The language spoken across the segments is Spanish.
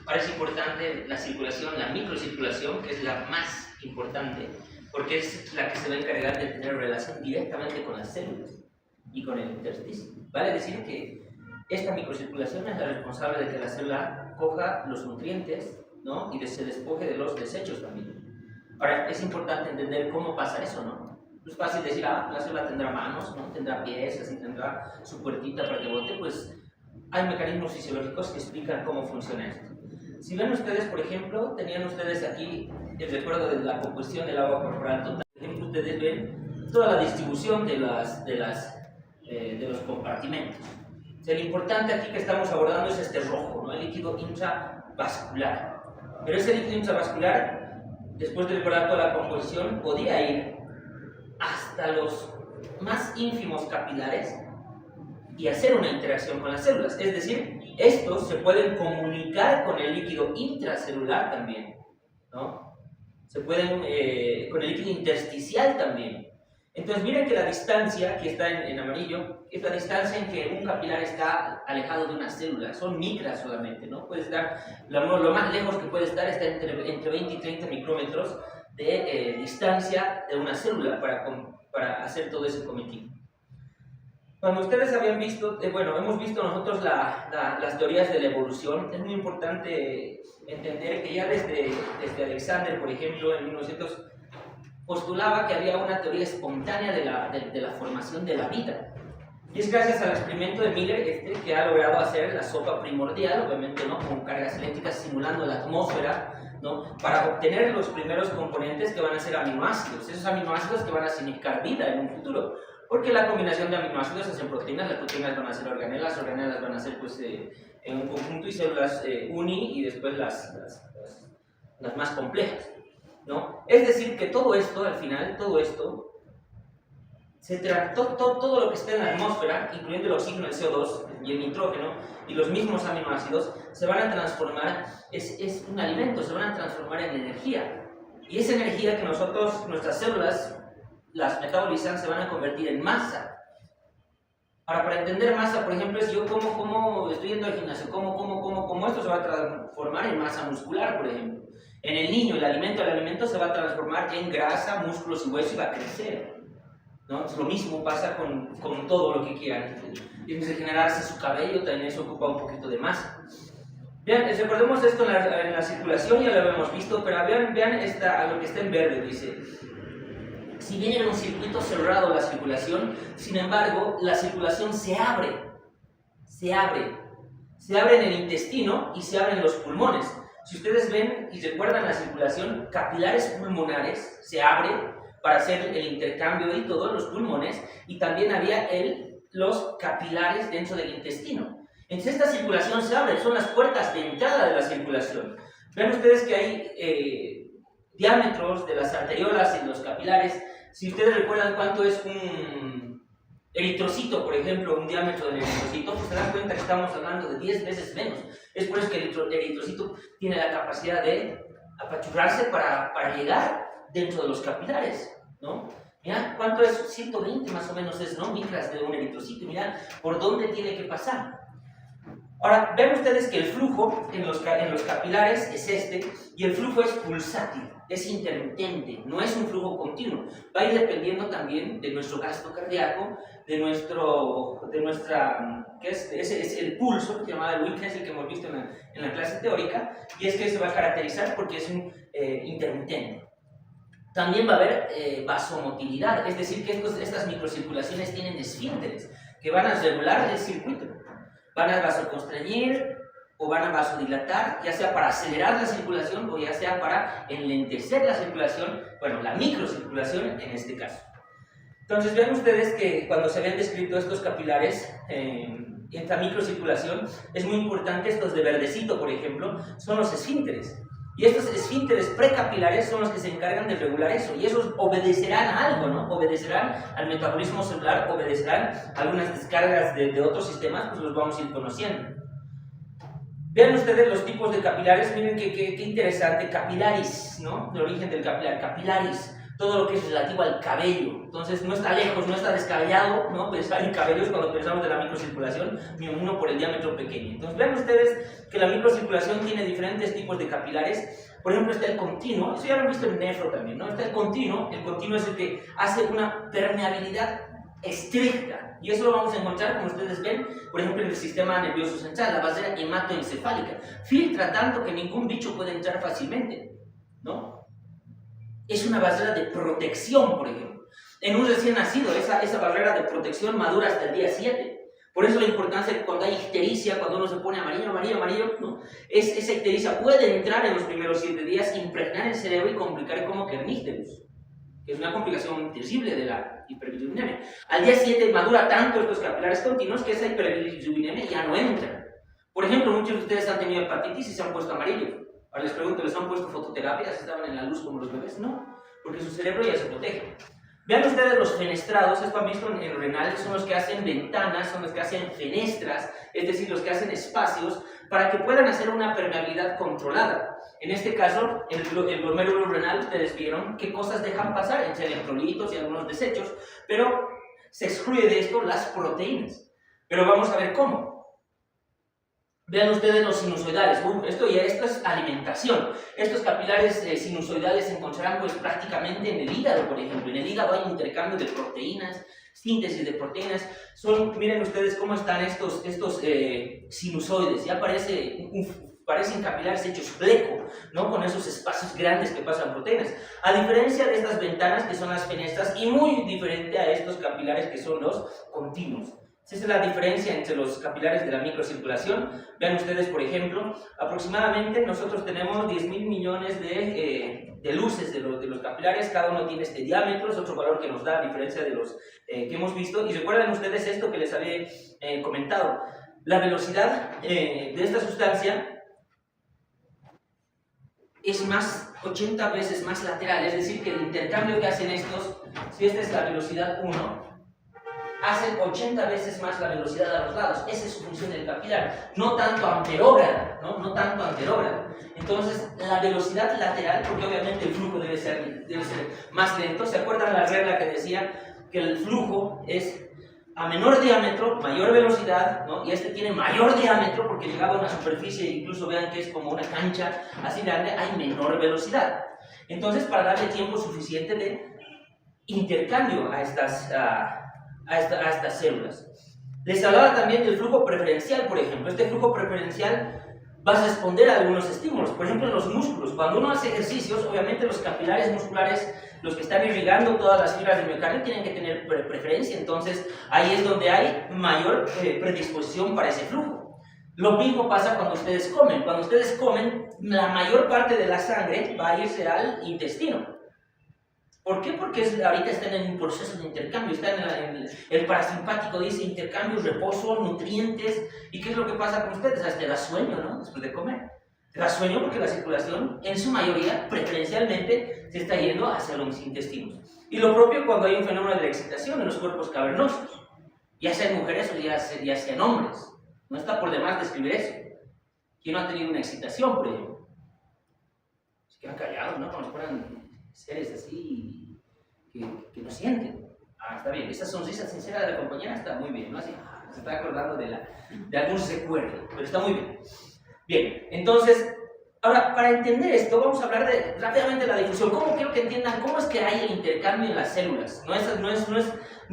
Ahora es importante la circulación, la microcirculación, que es la más importante, porque es la que se va a encargar de tener relación directamente con las células y con el intersticio. Vale decir que esta microcirculación es la responsable de que la célula coja los nutrientes, ¿no? Y se despoje de los desechos también. Ahora, es importante entender cómo pasa eso, ¿no? No es fácil decir, la célula tendrá manos, ¿no? Tendrá pies, así tendrá su puertita para que bote, pues hay mecanismos fisiológicos que explican cómo funciona esto. Si ven ustedes, por ejemplo, tenían ustedes aquí el recuerdo de la composición del agua corporal total. Por ejemplo, ustedes ven toda la distribución de los compartimentos. O sea, lo importante aquí que estamos abordando es este rojo, ¿no? El líquido intravascular. Pero ese líquido intravascular, después de recordar toda la composición, podía ir hasta los más ínfimos capilares y hacer una interacción con las células. Es decir, estos se pueden comunicar con el líquido intracelular también, ¿no? Se pueden con el líquido intersticial también. Entonces miren que la distancia, que está en amarillo, es la distancia en que un capilar está alejado de una célula. Son micras solamente, ¿no? Puede estar, lo más lejos que puede estar está entre 20 y 30 micrómetros de distancia de una célula para hacer todo ese cometido. Cuando ustedes habían visto, hemos visto nosotros las teorías de la evolución, es muy importante entender que ya desde Alexander, por ejemplo, en 1900, postulaba que había una teoría espontánea de la formación de la vida. Y es gracias al experimento de Miller que ha logrado hacer la sopa primordial, obviamente, ¿no? Con cargas eléctricas simulando la atmósfera, ¿no? Para obtener los primeros componentes que van a ser aminoácidos, esos aminoácidos que van a significar vida en un futuro. Porque la combinación de aminoácidos hacen proteínas, las proteínas van a ser organelas, las organelas van a ser pues, en un conjunto y células uni y después las más complejas, ¿no? Es decir, que todo esto, al final, todo esto, todo lo que está en la atmósfera, incluyendo el oxígeno, el CO2 y el nitrógeno, y los mismos aminoácidos, se van a transformar, es un alimento, se van a transformar en energía. Y esa energía que nosotros, nuestras células, las metabolizan, se van a convertir en masa. Ahora, para entender masa, por ejemplo, es yo como estoy yendo al gimnasio, como esto se va a transformar en masa muscular, por ejemplo. En el niño, el alimento se va a transformar en grasa, músculos y hueso y va a crecer, ¿no? Lo mismo pasa con todo lo que quieran. Tiene que generarse su cabello, también eso ocupa un poquito de masa. Bien, recordemos esto en la circulación, ya lo habíamos visto, pero vean lo que está en verde, dice. Si bien era un circuito cerrado la circulación, sin embargo, la circulación se abre en el intestino y se abre en los pulmones. Si ustedes ven y recuerdan la circulación, capilares pulmonares se abre para hacer el intercambio y todo en los pulmones, y también había los capilares dentro del intestino. Entonces esta circulación se abre, son las puertas de entrada de la circulación. Ven ustedes que hay diámetros de las arteriolas y los capilares. Si ustedes recuerdan cuánto es un eritrocito, por ejemplo, un diámetro del eritrocito, pues se dan cuenta que estamos hablando de 10 veces menos. Es por eso que el eritrocito tiene la capacidad de apachurrarse para llegar dentro de los capilares, ¿no? Mira cuánto es, 120 más o menos es, ¿no? Micras de un eritrocito. Mira por dónde tiene que pasar. Ahora, vean ustedes que el flujo en los capilares es este, y el flujo es pulsátil, es intermitente, no es un flujo continuo. Va a ir dependiendo también de nuestro gasto cardíaco, de nuestra, que es el pulso, que se llama el Wilkins, el que hemos visto en la clase teórica, y es que se va a caracterizar porque es un intermitente. También va a haber vasomotilidad, es decir, que estas microcirculaciones tienen esfínteres que van a regular el circuito. Van a vasoconstreñir o van a vasodilatar, ya sea para acelerar la circulación o ya sea para enlentecer la circulación, bueno, la microcirculación en este caso. Entonces ven ustedes que cuando se habían descrito estos capilares en esta microcirculación, es muy importante, estos de verdecito, por ejemplo, son los esfínteres. Y estos esfínteres precapilares son los que se encargan de regular eso, y esos obedecerán a algo, ¿no? Obedecerán al metabolismo celular, obedecerán a algunas descargas de otros sistemas, pues los vamos a ir conociendo. Vean ustedes los tipos de capilares, miren qué interesante, capilaris, ¿no? El origen del capilar, capilaris. todo lo que es relativo al cabello. Entonces no está lejos, no está descabellado, ¿no? Pensar en cabellos cuando pensamos de la microcirculación, uno por el diámetro pequeño. Entonces vean ustedes que la microcirculación tiene diferentes tipos de capilares. Por ejemplo, está el continuo, eso ya lo han visto en nefro también, ¿no? Está el continuo es el que hace una permeabilidad estricta, y eso lo vamos a encontrar, como ustedes ven, por ejemplo, en el sistema nervioso central, la vasera hematoencefálica. Filtra tanto que ningún bicho puede entrar fácilmente, ¿no? Es una barrera de protección, por ejemplo. En un recién nacido, esa barrera de protección madura hasta el día 7. Por eso la importancia de cuando hay ictericia, cuando uno se pone amarillo, ¿no? Esa ictericia puede entrar en los primeros 7 días, impregnar el cerebro y complicar como kernícterus, que es una complicación terrible de la hiperbilirubinemia. Al día 7 madura tanto estos capilares continuos que esa hiperbilirubinemia ya no entra. Por ejemplo, muchos de ustedes han tenido hepatitis y se han puesto amarillos. Ahora les pregunto, ¿les han puesto fototerapia? ¿Estaban en la luz como los bebés? No, porque su cerebro ya se protege. Vean ustedes los fenestrados, esto han visto en renal, son los que hacen ventanas, son los que hacen fenestras, es decir, los que hacen espacios para que puedan hacer una permeabilidad controlada. En este caso, en el glomérulo renal, ustedes vieron qué cosas dejan pasar, entre electrolitos y algunos desechos, pero se excluye de esto las proteínas. Pero vamos a ver cómo. Vean ustedes los sinusoidales. Esto es alimentación. Estos capilares sinusoidales se encontrarán pues prácticamente en el hígado, por ejemplo. En el hígado hay intercambio de proteínas, síntesis de proteínas. Miren ustedes cómo están estos sinusoides. Ya parecen capilares hechos fleco, ¿no? Con esos espacios grandes que pasan proteínas. A diferencia de estas ventanas que son las fenestras y muy diferente a estos capilares que son los continuos. Esa es la diferencia entre los capilares de la microcirculación. Vean ustedes, por ejemplo, aproximadamente nosotros tenemos 10.000 millones de luces de los capilares, cada uno tiene este diámetro, es otro valor que nos da a diferencia de los que hemos visto. Y recuerden ustedes esto que les había comentado, la velocidad de esta sustancia es 80 veces más lateral, es decir, que el intercambio que hacen estos, si esta es la velocidad 1, hacen 80 veces más la velocidad a los lados. Esa es su función del capilar, no tanto amperógrada, no tanto amperógrada. Entonces, la velocidad lateral, porque obviamente el flujo debe ser más lento. ¿Se acuerdan la regla que decía que el flujo es a menor diámetro, mayor velocidad, ¿no? Y este tiene mayor diámetro porque llegaba a una superficie, incluso vean que es como una cancha así grande, hay menor velocidad. Entonces, para darle tiempo suficiente de intercambio a estas células. Les hablaba también del flujo preferencial, por ejemplo. Este flujo preferencial va a responder a algunos estímulos. Por ejemplo, en los músculos. Cuando uno hace ejercicios, obviamente los capilares musculares, los que están irrigando todas las fibras del miocardio, tienen que tener preferencia. Entonces, ahí es donde hay mayor predisposición para ese flujo. Lo mismo pasa cuando ustedes comen. Cuando ustedes comen, la mayor parte de la sangre va a irse al intestino. ¿Por qué? Porque ahorita están en un proceso de intercambio, están en el parasimpático dice intercambio, reposo, nutrientes. ¿Y qué es lo que pasa con ustedes? Hasta da sueño, ¿no? Después de comer. Da sueño porque la circulación, en su mayoría, preferencialmente, se está yendo hacia los intestinos. Y lo propio cuando hay un fenómeno de excitación en los cuerpos cavernosos, ya sean mujeres o ya sean hombres. No está por demás describir eso. ¿Quién no ha tenido una excitación, por ejemplo? Se quedan callados, ¿no? Como si fueran seres así que no sienten. Está bien, esa sonrisa sincera de la compañera está muy bien, ¿no? Así, se está acordando de algún recuerdo, pero está muy bien. Bien, entonces, ahora, para entender esto, vamos a hablar rápidamente de la difusión. ¿Cómo quiero que entiendan cómo es que hay el intercambio en las células? No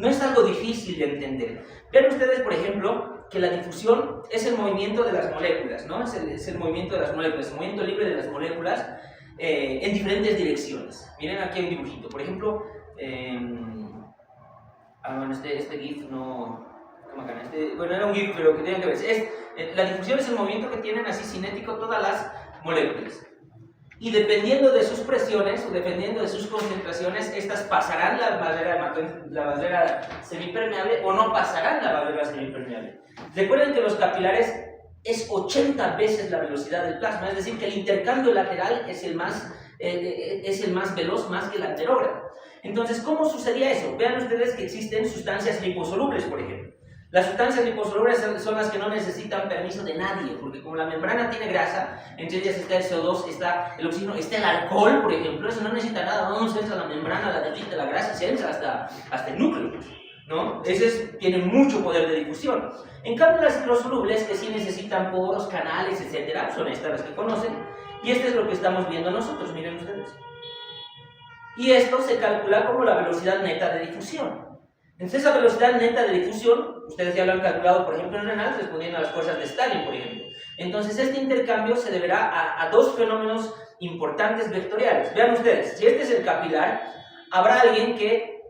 es algo difícil de entender. Vean ustedes, por ejemplo, que la difusión es el movimiento de las moléculas, ¿no? Es el movimiento de las moléculas, el movimiento libre de las moléculas en diferentes direcciones. Miren aquí un dibujito, por ejemplo, bueno, este GIF no... bueno, era un GIF, pero que tienen que ver. La difusión es el movimiento que tienen así cinético todas las moléculas. Y dependiendo de sus presiones o dependiendo de sus concentraciones, estas pasarán la barrera semipermeable o no pasarán la barrera semipermeable. Recuerden que los capilares es 80 veces la velocidad del plasma, es decir, que el intercambio lateral es el más veloz más que el anterógrado. Entonces, ¿cómo sucedía eso? Vean ustedes que existen sustancias liposolubles, por ejemplo. Las sustancias liposolubles son las que no necesitan permiso de nadie, porque como la membrana tiene grasa, entre ellas está el CO2, está el oxígeno, está el alcohol, por ejemplo, eso no necesita nada, no se entra la membrana, la derrite la grasa, se entra hasta el núcleo, ¿no? Tiene mucho poder de difusión. En cambio, las hidrosolubles, que sí necesitan poros, canales, etcétera, son estas las que conocen, y esto es lo que estamos viendo nosotros, miren ustedes. Y esto se calcula como la velocidad neta de difusión. Entonces, esa velocidad neta de difusión, ustedes ya lo han calculado, por ejemplo, en Reynolds, respondiendo a las fuerzas de Stalin, por ejemplo. Entonces, este intercambio se deberá a dos fenómenos importantes vectoriales. Vean ustedes, si este es el capilar, habrá alguien que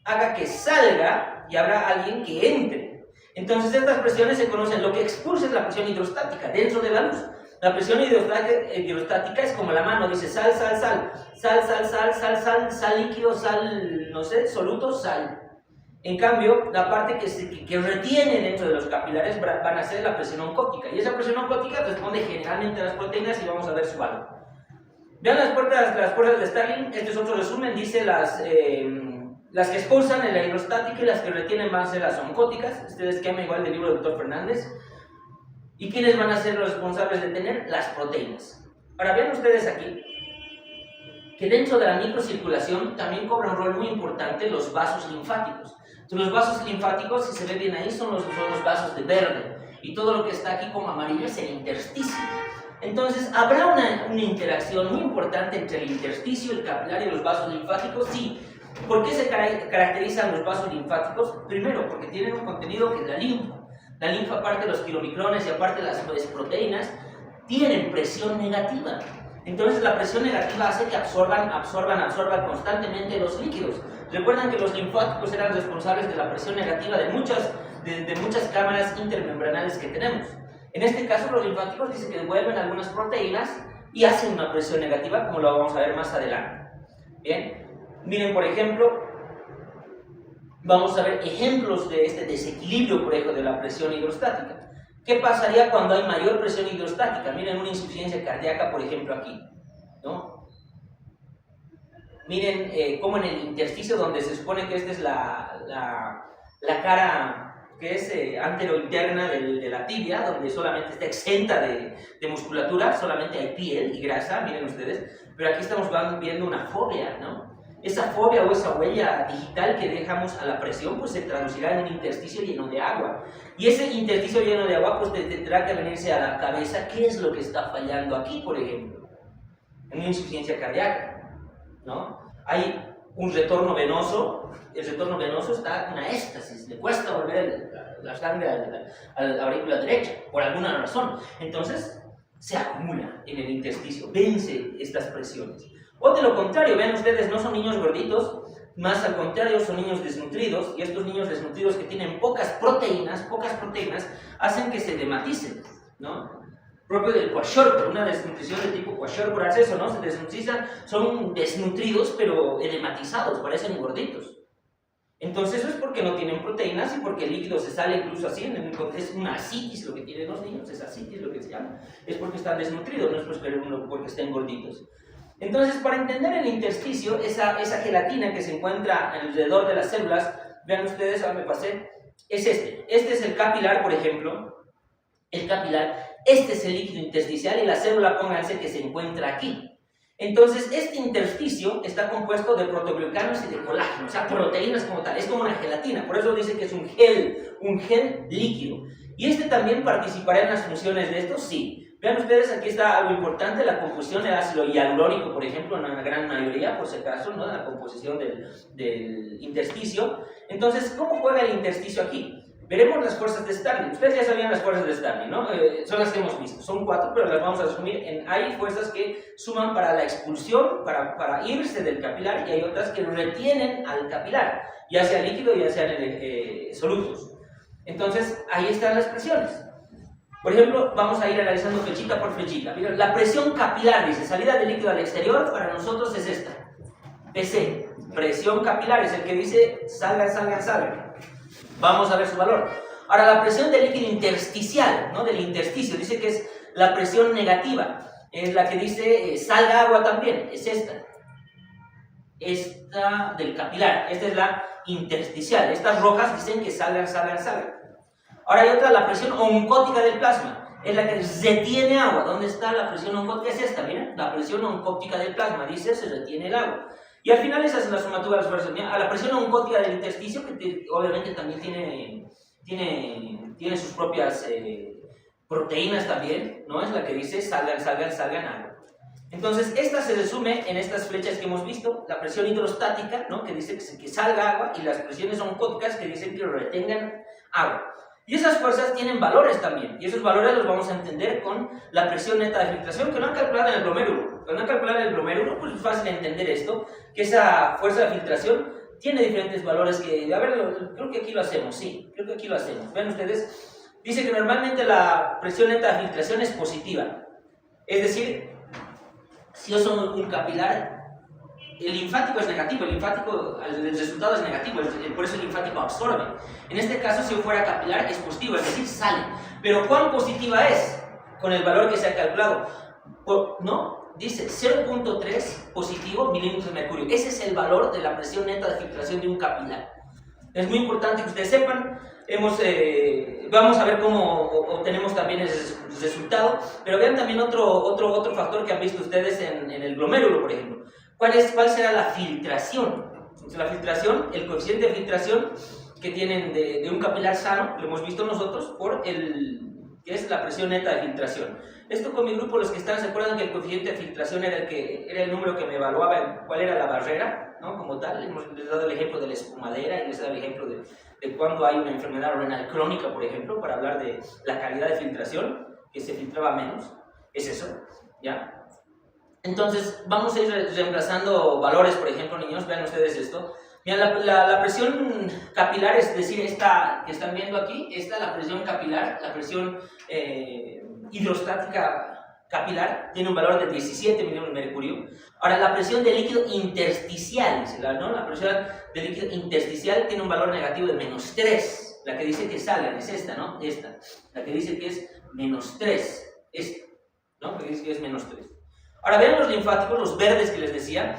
haga que salga y habrá alguien que entre. Entonces, estas presiones se conocen. Lo que expulsa es la presión hidrostática dentro de la luz. La presión hidrostática es como la mano, dice sal, sal, sal, sal, sal, sal, sal, sal, sal líquido, sal, no sé, soluto, sal. En cambio, la parte que retiene dentro de los capilares van a ser la presión oncótica. Y esa presión oncótica responde generalmente a las proteínas y vamos a ver su valor. Vean las fuerzas de Stalin. Este es otro resumen. Dice las que expulsan en la hidrostática y las que retienen van a ser las oncóticas. Este esquema igual del libro del Dr. Fernández. ¿Y quiénes van a ser los responsables de tener? Las proteínas. Ahora vean ustedes aquí que dentro de la microcirculación también cobran un rol muy importante los vasos linfáticos. Los vasos linfáticos, si se ve bien ahí, son los vasos de verde. Y todo lo que está aquí como amarillo es el intersticio. Entonces, ¿habrá una interacción muy importante entre el intersticio, el capilar y los vasos linfáticos? Sí. ¿Por qué se caracterizan los vasos linfáticos? Primero, porque tienen un contenido que es la linfa. La linfa, aparte de los kilomicrones y aparte de las proteínas, tienen presión negativa. Entonces la presión negativa hace que absorban constantemente los líquidos. Recuerdan que los linfáticos eran responsables de la presión negativa de muchas cámaras intermembranales que tenemos. En este caso los linfáticos dicen que devuelven algunas proteínas y hacen una presión negativa, como lo vamos a ver más adelante. Bien, miren por ejemplo, vamos a ver ejemplos de este desequilibrio, por ejemplo, de la presión hidrostática. ¿Qué pasaría cuando hay mayor presión hidrostática? Miren una insuficiencia cardíaca, por ejemplo, aquí, ¿no? Miren cómo en el intersticio, donde se supone que esta es la cara que es anterointerna de la tibia, donde solamente está exenta de musculatura, solamente hay piel y grasa, miren ustedes, pero aquí estamos viendo una fobia, ¿no? Esa fobia o esa huella digital que dejamos a la presión, pues se traducirá en un intersticio lleno de agua. Y ese intersticio lleno de agua, pues tendrá que venirse a la cabeza qué es lo que está fallando aquí, por ejemplo. En una insuficiencia cardíaca, ¿no? Hay un retorno venoso, el retorno venoso está en una éstasis, le cuesta volver la sangre a la aurícula derecha, por alguna razón. Entonces, se acumula en el intersticio, vence estas presiones. O de lo contrario, vean ustedes, no son niños gorditos, más al contrario son niños desnutridos, y estos niños desnutridos que tienen pocas proteínas, hacen que se dematicen, ¿no? Propio del kwashiorkor, una desnutrición de tipo kwashiorkor hace eso, ¿no? Se desnutrizan, son desnutridos pero edematizados, parecen gorditos. Entonces eso es porque no tienen proteínas y porque el líquido se sale incluso así, es una ascitis lo que tienen los niños, es ascitis lo que se llama, es porque están desnutridos, no es porque estén gorditos. Entonces, para entender el intersticio, esa gelatina que se encuentra alrededor de las células, vean ustedes, ahora me pasé, es este es el capilar, por ejemplo, el capilar, este es el líquido intersticial y la célula, pónganse que se encuentra aquí. Entonces, este intersticio está compuesto de proteoglicanos y de colágeno, o sea, proteínas como tal, es como una gelatina, por eso dice que es un gel líquido. ¿Y este también participará en las funciones de esto? Sí. Vean ustedes, aquí está algo importante, la composición de ácido hialurónico, por ejemplo, en una gran mayoría, por si acaso, ¿no? La composición del intersticio. Entonces, ¿cómo juega el intersticio aquí? Veremos las fuerzas de Stalin. Ustedes ya sabían las fuerzas de Stalin, ¿no? Son las que hemos visto. Son 4, pero las vamos a resumir hay fuerzas que suman para la expulsión, para irse del capilar, y hay otras que retienen al capilar, ya sea líquido, ya sean solutos. Entonces, ahí están las presiones. Por ejemplo, vamos a ir analizando flechita por flechita. Miren, la presión capilar, dice, salida de líquido al exterior, para nosotros es esta. PC, presión capilar, es el que dice salgan, salgan, salgan. Vamos a ver su valor. Ahora, la presión del líquido intersticial, ¿no? Del intersticio, dice que es la presión negativa. Es la que dice salga agua también, es esta. Esta del capilar, esta es la intersticial. Estas rojas dicen que salgan, salgan, salgan. Ahora hay otra, la presión oncótica del plasma, es la que retiene agua. ¿Dónde está la presión oncótica? Es esta, miren, la presión oncótica del plasma, dice, se retiene el agua. Y al final esa es la sumatoria de las fuerzas. Mira, a la presión oncótica del intersticio, que obviamente también tiene sus propias proteínas también, ¿no? Es la que dice salgan, salgan, salgan agua. Entonces, esta se resume en estas flechas que hemos visto, la presión hidrostática, ¿no? Que dice que salga agua, y las presiones oncóticas que dicen que retengan agua. Y esas fuerzas tienen valores también, y esos valores los vamos a entender con la presión neta de filtración, que no han calculado en el bromérulo. Cuando han calculado en el bromérulo, pues es fácil entender esto, que esa fuerza de filtración tiene diferentes valores que, a ver, creo que aquí lo hacemos, sí, creo que aquí lo hacemos. Ven ustedes, dice que normalmente la presión neta de filtración es positiva, es decir, si yo soy un capilar, el linfático es negativo, el resultado es negativo, por eso el linfático absorbe. En este caso, si yo fuera capilar, es positivo, es decir, sale. Pero ¿cuán positiva es? Con el valor que se ha calculado. ¿No? Dice 0.3 positivo milímetros de mercurio. Ese es el valor de la presión neta de filtración de un capilar. Es muy importante que ustedes sepan. Vamos a ver cómo obtenemos también ese resultado, pero vean también otro factor que han visto ustedes en el glomérulo, por ejemplo. ¿Cuál será la filtración? Entonces, la filtración, el coeficiente de filtración que tienen de un capilar sano, lo hemos visto nosotros, que es la presión neta de filtración. Esto con mi grupo, los que están, ¿se acuerdan que el coeficiente de filtración era el número que me evaluaba cuál era la barrera, ¿no? Como tal, les he dado el ejemplo de la espumadera y les he dado el ejemplo de cuando hay una enfermedad renal crónica, por ejemplo, para hablar de la calidad de filtración, que se filtraba menos, es eso, ¿ya? Entonces, vamos a ir reemplazando valores, por ejemplo, niños, vean ustedes esto. Mira, la presión capilar, es decir, esta que están viendo aquí, la presión capilar, la presión hidrostática capilar, tiene un valor de 17 milímetros de mercurio. Ahora, la presión de líquido intersticial, ¿no? La presión de líquido intersticial tiene un valor negativo de menos 3. La que dice que salgan es esta, ¿no? Esta. La que dice que es menos 3. Esta, ¿no? Que dice que es menos 3. Ahora, vean los linfáticos, los verdes que les decía,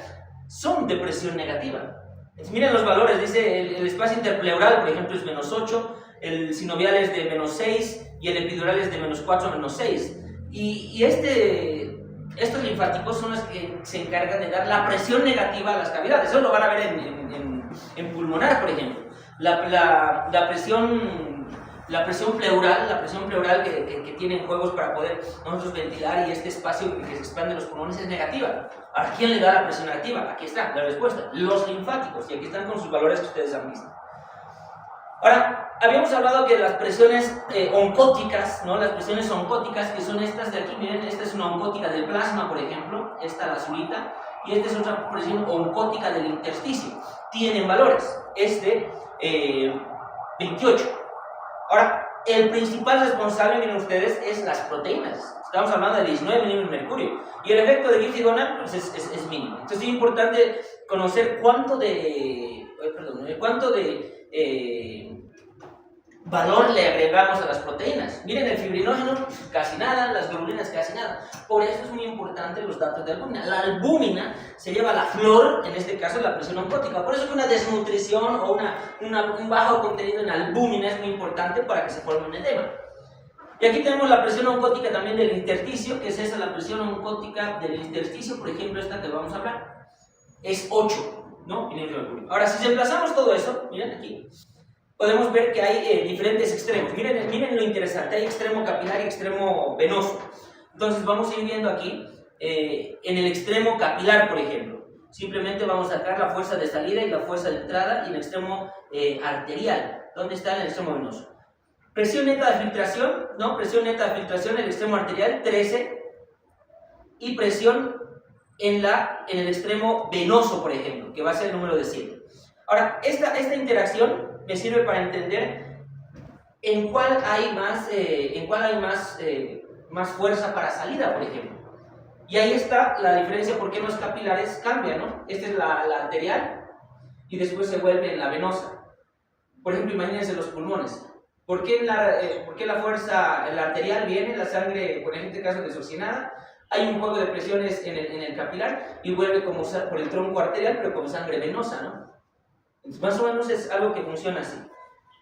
son de presión negativa. Entonces, miren los valores, dice el espacio interpleural, por ejemplo, es menos 8, el sinovial es de menos 6 y el epidural es de menos 4 a menos 6. Y estos linfáticos son los que se encargan de dar la presión negativa a las cavidades. Eso lo van a ver en pulmonar, por ejemplo. La presión pleural que tienen juegos para poder nosotros ventilar, y este espacio que se expande en los pulmones es negativa. ¿A quién le da la presión negativa? Aquí está la respuesta, los linfáticos, y aquí están con sus valores que ustedes han visto. Ahora, habíamos hablado que las presiones oncóticas, ¿no? Las presiones oncóticas, que son estas de aquí, miren, esta es una oncótica del plasma, por ejemplo, esta la azulita, y esta es otra presión oncótica del intersticio. Tienen valores, es de 28. Ahora, el principal responsable, miren ustedes, es las proteínas. Estamos hablando de 19 milímetros de mercurio. Y el efecto de Gibbs-Gonal pues es mínimo. Entonces es importante conocer cuánto de valor le agregamos a las proteínas. Miren, el fibrinógeno casi nada, las globulinas casi nada. Por eso es muy importante los datos de albúmina. La albúmina se lleva a la flor, en este caso la presión oncótica. Por eso que una desnutrición o un bajo contenido en albúmina es muy importante para que se forme un edema. Y aquí tenemos la presión oncótica también del intersticio, que es esa, la presión oncótica del intersticio, por ejemplo, esta que vamos a hablar, es 8, ¿no? Ahora, si reemplazamos todo eso, miren aquí, podemos ver que hay diferentes extremos. Miren lo interesante, hay extremo capilar y extremo venoso. Entonces vamos a ir viendo aquí, en el extremo capilar, por ejemplo, simplemente vamos a sacar la fuerza de salida y la fuerza de entrada, y en el extremo arterial, ¿dónde está en el extremo venoso? Presión neta de filtración, ¿no? Presión neta de filtración en el extremo arterial, 13, y presión en el extremo venoso, por ejemplo, que va a ser el número de 7. Ahora, esta interacción me sirve para entender en cuál hay más fuerza para salida, por ejemplo. Y ahí está la diferencia, por qué los capilares cambian, ¿no? Esta es la arterial y después se vuelve en la venosa. Por ejemplo, imagínense los pulmones. ¿Por qué la fuerza, la arterial viene, la sangre, por este caso, desoxigenada? Hay un juego de presiones en el capilar y vuelve como por el tronco arterial, pero como sangre venosa, ¿no? Entonces, más o menos es algo que funciona así.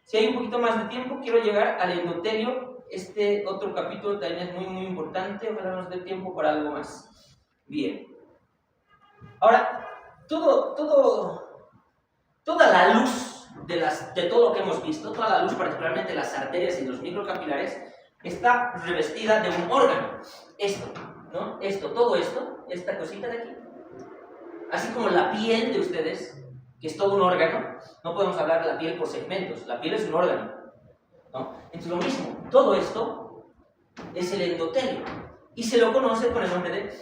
Si hay un poquito más de tiempo, quiero llegar al endotelio. Este otro capítulo también es muy importante. Ojalá nos dé tiempo para algo más. Bien. Ahora, toda la luz de todo lo que hemos visto, toda la luz, particularmente las arterias y los microcapilares, está revestida de un órgano. Esto, ¿no? Todo esto, esta cosita de aquí. Así como la piel de ustedes, que es todo un órgano, no podemos hablar de la piel por segmentos, la piel es un órgano, ¿no? Entonces lo mismo, todo esto es el endotelio y se lo conoce con el nombre de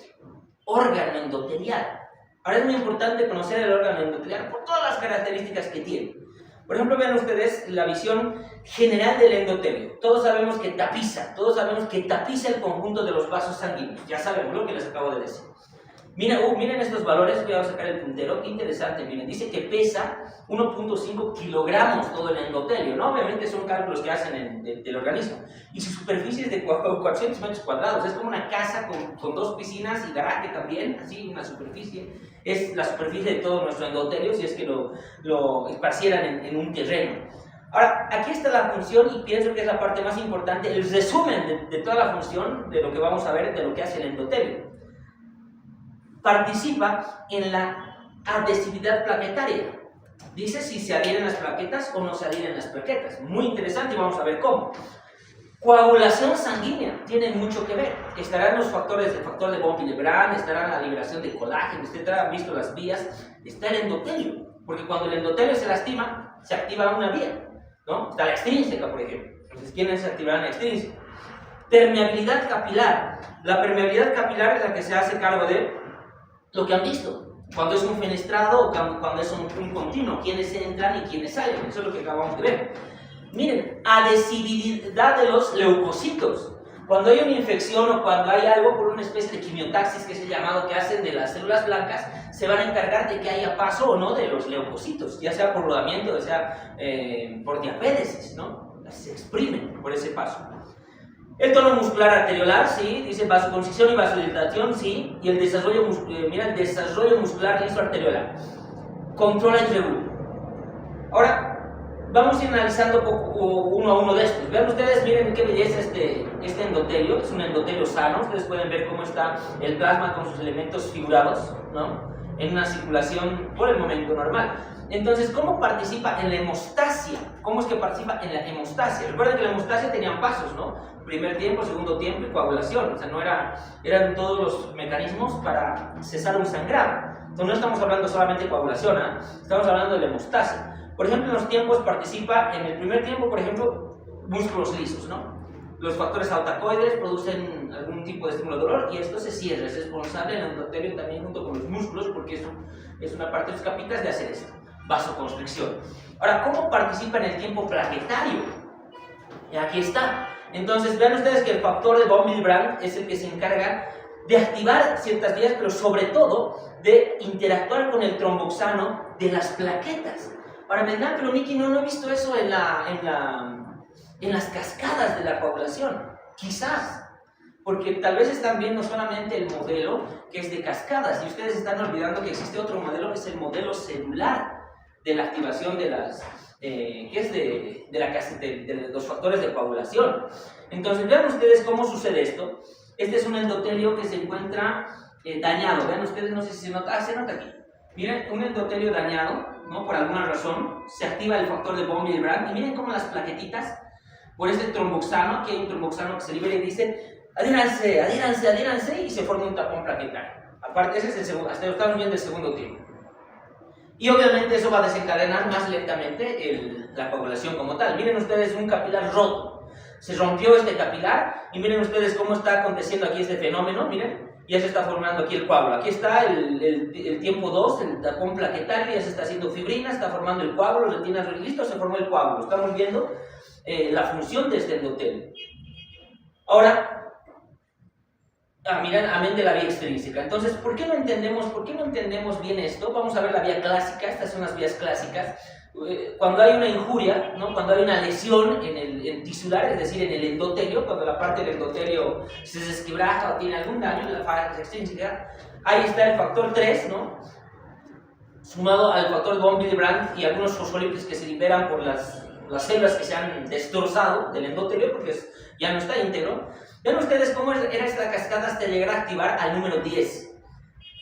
órgano endotelial. Ahora es muy importante conocer el órgano endotelial por todas las características que tiene. Por ejemplo, vean ustedes la visión general del endotelio. Todos sabemos que tapiza el conjunto de los vasos sanguíneos. Ya sabemos lo que les acabo de decir. Miren estos valores, voy a sacar el puntero, qué interesante, miren, dice que pesa 1.5 kilogramos todo el endotelio, ¿no? Obviamente son cálculos que hacen del organismo. Y su superficie es de 400 metros cuadrados, es como una casa con 2 piscinas y garaje también, así, una superficie. Es la superficie de todo nuestro endotelio, si es que lo esparcieran en un terreno. Ahora, aquí está la función y pienso que es la parte más importante, el resumen de toda la función de lo que vamos a ver, de lo que hace el endotelio. Participa en la adhesividad plaquetaria. Dice si se adhieren las plaquetas o no se adhieren las plaquetas. Muy interesante y vamos a ver cómo. Coagulación sanguínea tiene mucho que ver. Estarán los factores, el factor de von Willebrand, estará la liberación de colágeno, etcétera. Han visto las vías. Está el endotelio, porque cuando el endotelio se lastima, se activa una vía, ¿no? Está la extrínseca, por ejemplo. Entonces, ¿quiénes activarán la extrínseca? Permeabilidad capilar. La permeabilidad capilar es la que se hace cargo de lo que han visto, cuando es un fenestrado o cuando es un continuo, quiénes entran y quiénes salen, eso es lo que acabamos de ver. Miren, adhesividad de los leucocitos. Cuando hay una infección o cuando hay algo por una especie de quimiotaxis que es el llamado que hacen de las células blancas, se van a encargar de que haya paso o no de los leucocitos, ya sea por rodamiento, ya sea por diapédesis, ¿no? Se exprimen por ese paso. El tono muscular arteriolar, sí, dice vasoconstricción y vasodilatación, sí, y el desarrollo, el desarrollo muscular liso arteriolar. Controla y regula. Ahora, vamos a ir analizando uno a uno de estos. Vean ustedes, miren qué belleza este endotelio, es un endotelio sano. Ustedes pueden ver cómo está el plasma con sus elementos figurados, ¿no? En una circulación por el momento normal. Entonces, ¿cómo participa en la hemostasia? ¿Cómo es que participa en la hemostasia? Recuerden que la hemostasia tenían pasos, ¿no? Primer tiempo, segundo tiempo y coagulación. O sea, eran todos los mecanismos para cesar un sangrado. Entonces, no estamos hablando solamente de coagulación, ¿eh? Estamos hablando de la hemostasia. Por ejemplo, en los tiempos participa, en el primer tiempo, por ejemplo, músculos lisos, ¿no? Los factores autacoides producen algún tipo de estímulo de dolor y esto se cierra. Es responsable el endotelio también junto con los músculos, porque eso es una parte de los capitas de hacer esto. Vasoconstricción. Ahora, ¿cómo participa en el tiempo plaquetario? Y aquí está. Entonces, vean ustedes que el factor de von Willebrand es el que se encarga de activar ciertas vías, pero sobre todo de interactuar con el tromboxano de las plaquetas. Ahora, me dirán, pero Nicky, no he visto eso en las cascadas de la coagulación. Quizás, porque tal vez están viendo solamente el modelo que es de cascadas y ustedes están olvidando que existe otro modelo que es el modelo celular de la activación de los factores de coagulación. Entonces, vean ustedes cómo sucede esto. Este es un endotelio que se encuentra dañado. Vean ustedes, no sé si se nota. Se nota aquí. Miren, un endotelio dañado, ¿no? Por alguna razón, se activa el factor de von Willebrand. Y miren cómo las plaquetitas, por este tromboxano, aquí hay un tromboxano que se libera y dice, adhiéranse, y se forma un tapón plaquetario. Aparte, ese es el segundo, hasta lo estamos viendo el segundo tiempo. Y obviamente eso va a desencadenar más lentamente la coagulación como tal. Miren ustedes un capilar roto. Se rompió este capilar y miren ustedes cómo está aconteciendo aquí este fenómeno. Miren, ya se está formando aquí el coágulo. Aquí está el tiempo 2, el tapón plaquetario, ya se está haciendo fibrina, está formando el coágulo, retinas, listo, se formó el coágulo. Estamos viendo la función de este endotelio. Ahora, miren, amén de la vía extrínseca. Entonces, ¿por qué no entendemos bien esto? Vamos a ver la vía clásica. Estas son las vías clásicas. Cuando hay una injuria, ¿no? Cuando hay una lesión en el tisular, es decir, en el endotelio, cuando la parte del endotelio se desquebraja o tiene algún daño en la fase extrínseca, ahí está el factor 3, ¿no? Sumado al factor de von Willebrand y algunos fosfolípidos que se liberan por las células que se han destrozado del endotelio, porque ya no está íntegro. Vean ustedes cómo era esta cascada hasta llegar a activar al número 10.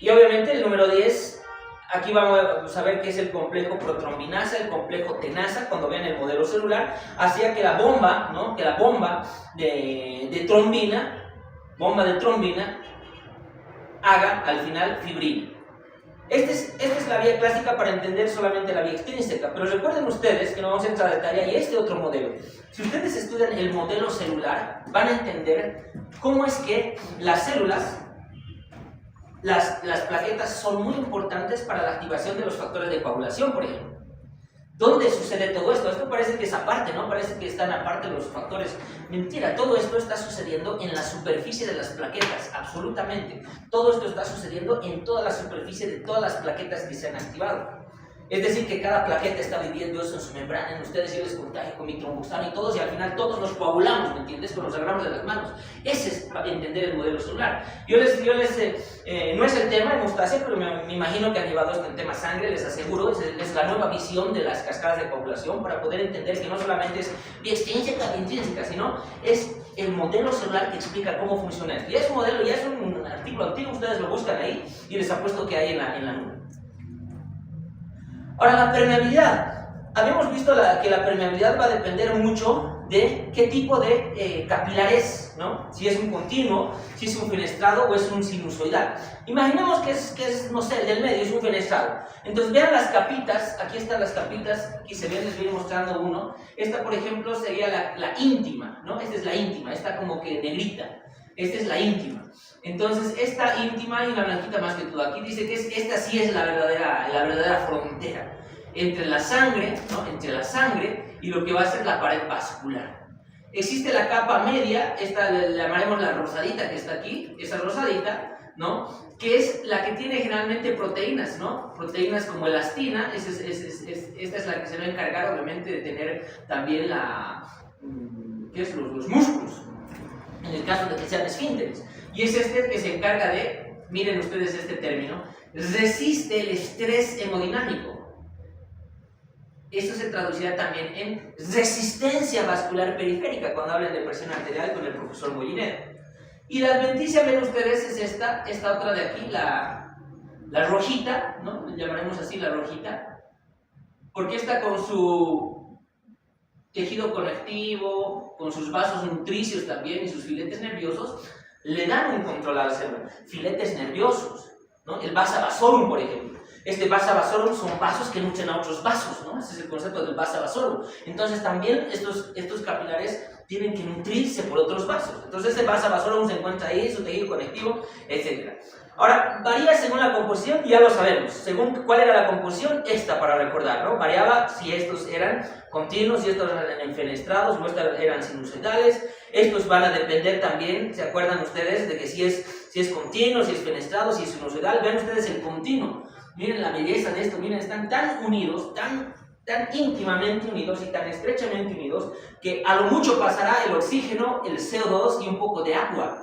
Y obviamente el número 10, aquí vamos a ver que es el complejo protrombinasa, el complejo tenasa, cuando vean el modelo celular, hacía que la bomba, ¿no? Que la bomba de trombina, haga al final fibrina. Esta es la vía clásica para entender solamente la vía extrínseca, pero recuerden ustedes que no vamos a entrar a detalle y este otro modelo. Si ustedes estudian el modelo celular, van a entender cómo es que las células, las plaquetas son muy importantes para la activación de los factores de coagulación, por ejemplo. ¿Dónde sucede todo esto? Esto parece que es aparte, ¿no? Parece que están aparte los factores. Mentira, todo esto está sucediendo en la superficie de las plaquetas, absolutamente. Todo esto está sucediendo en toda la superficie de todas las plaquetas que se han activado. Es decir, que cada plaqueta está viviendo eso en su membrana. En ustedes yo les contagio con mi tromboxano y todos, y al final todos nos coagulamos, ¿me entiendes? Con los agarramos de las manos. Ese es para entender el modelo celular. No es el tema hemostasia, pero me imagino que han llevado esto en tema sangre, les aseguro, es la nueva visión de las cascadas de coagulación para poder entender que no solamente es vía extrínseca, sino es el modelo celular que explica cómo funciona esto. Y es un modelo, ya es un artículo antiguo, ustedes lo buscan ahí y les apuesto que hay en la nube. Ahora, la permeabilidad. Habíamos visto que la permeabilidad va a depender mucho de qué tipo de capilar es, ¿no? Si es un continuo, si es un fenestrado o es un sinusoidal. Imaginemos que es, no sé, el del medio, es un fenestrado. Entonces vean las capitas, aquí están las capitas, aquí se ven, les voy mostrando uno. Esta, por ejemplo, sería la íntima, ¿no? Esta es la íntima, esta como que negrita. Esta es la íntima. Entonces, esta íntima y una blanquita más que todo. Aquí dice que esta sí es la verdadera frontera entre la sangre, ¿no? Entre la sangre y lo que va a ser la pared vascular. Existe la capa media, esta le llamaremos la rosadita que está aquí, esa rosadita, ¿no? Que es la que tiene generalmente proteínas, ¿no? Proteínas como elastina, esta es la que se va a encargar, obviamente, de tener también los músculos, en el caso de que sean esfínteres. Y es este que se encarga de, miren ustedes este término, resiste el estrés hemodinámico. Esto se traducirá también en resistencia vascular periférica cuando hablen de presión arterial con el profesor Mollinero. Y la adventicia, ven ustedes, es esta otra de aquí, la rojita, ¿no? Le llamaremos así la rojita, porque está con su tejido conectivo, con sus vasos nutricios también y sus filetes nerviosos, le dan un control a la célula. Filetes nerviosos, ¿no? El vasa vasorum, por ejemplo. Este vasa vasorum son vasos que nutren a otros vasos, ¿no? Ese es el concepto del vasa vasorum. Entonces también estos capilares tienen que nutrirse por otros vasos. Entonces este vasa vasorum se encuentra ahí, su tejido conectivo, etc. Ahora, varía según la composición, ya lo sabemos. Según cuál era la composición, esta para recordar, ¿no? Variaba si estos eran continuos, si estos eran enfenestrados o estos eran sinusoidales. Estos van a depender también, ¿se acuerdan ustedes? De que si es continuo, si es fenestrado, si es sinusoidal. Vean ustedes el continuo. Miren la belleza de esto, miren, están tan unidos, tan íntimamente unidos y tan estrechamente unidos que a lo mucho pasará el oxígeno, el CO2 y un poco de agua.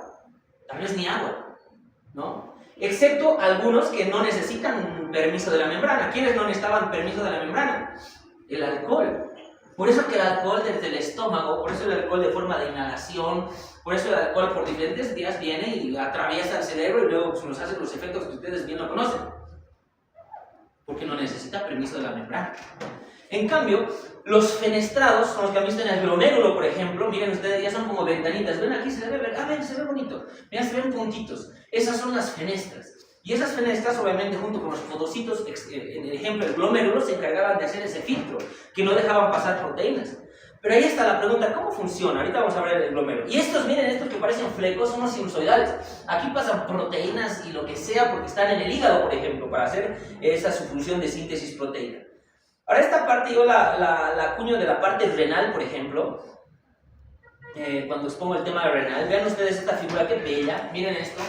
Tal vez ni agua, ¿no? Excepto algunos que no necesitan permiso de la membrana. ¿Quiénes no necesitaban permiso de la membrana? El alcohol. Por eso que el alcohol desde el estómago, por eso el alcohol de forma de inhalación, por eso el alcohol por diferentes vías viene y atraviesa el cerebro y luego nos hace los efectos que ustedes bien lo conocen. Porque no necesita permiso de la membrana. En cambio, los fenestrados son los que han visto en el glomérulo, por ejemplo. Miren ustedes, ya son como ventanitas. Ven aquí, se debe ver. Ah, ven, se ve bonito. Miren, se ven puntitos. Esas son las fenestras. Y esas fenestras, obviamente, junto con los fotocitos, en el ejemplo del glomérulo, se encargaban de hacer ese filtro, que no dejaban pasar proteínas. Pero ahí está la pregunta, ¿cómo funciona? Ahorita vamos a ver el glomérulo. Y estos, miren, estos que parecen flecos son los sinusoidales. Aquí pasan proteínas y lo que sea porque están en el hígado, por ejemplo, para hacer esa su función de síntesis proteica. Ahora esta parte yo la acuño de la parte renal, por ejemplo. Cuando expongo el tema renal, vean ustedes esta figura que bella, miren esto.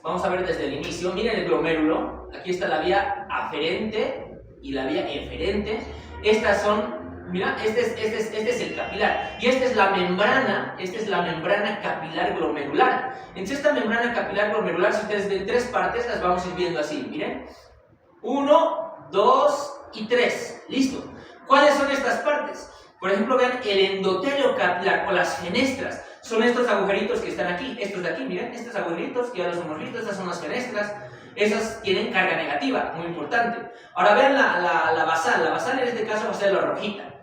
Vamos a ver desde el inicio, miren el glomérulo. Aquí está la vía aferente y la vía eferente. Estas son, mira, este es el capilar. Y esta es la membrana capilar glomerular. Entonces esta membrana capilar glomerular, si ustedes ven tres partes, las vamos a ir viendo así, miren. 1, 2 y 3. Listo. ¿Cuáles son estas partes? Por ejemplo, vean el endotelio capilar o las fenestras. Son estos agujeritos que están aquí, estos de aquí, miren, estos agujeritos que ya los hemos visto, estas son las fenestras. Esas tienen carga negativa, muy importante. Ahora vean la basal en este caso va a ser la rojita.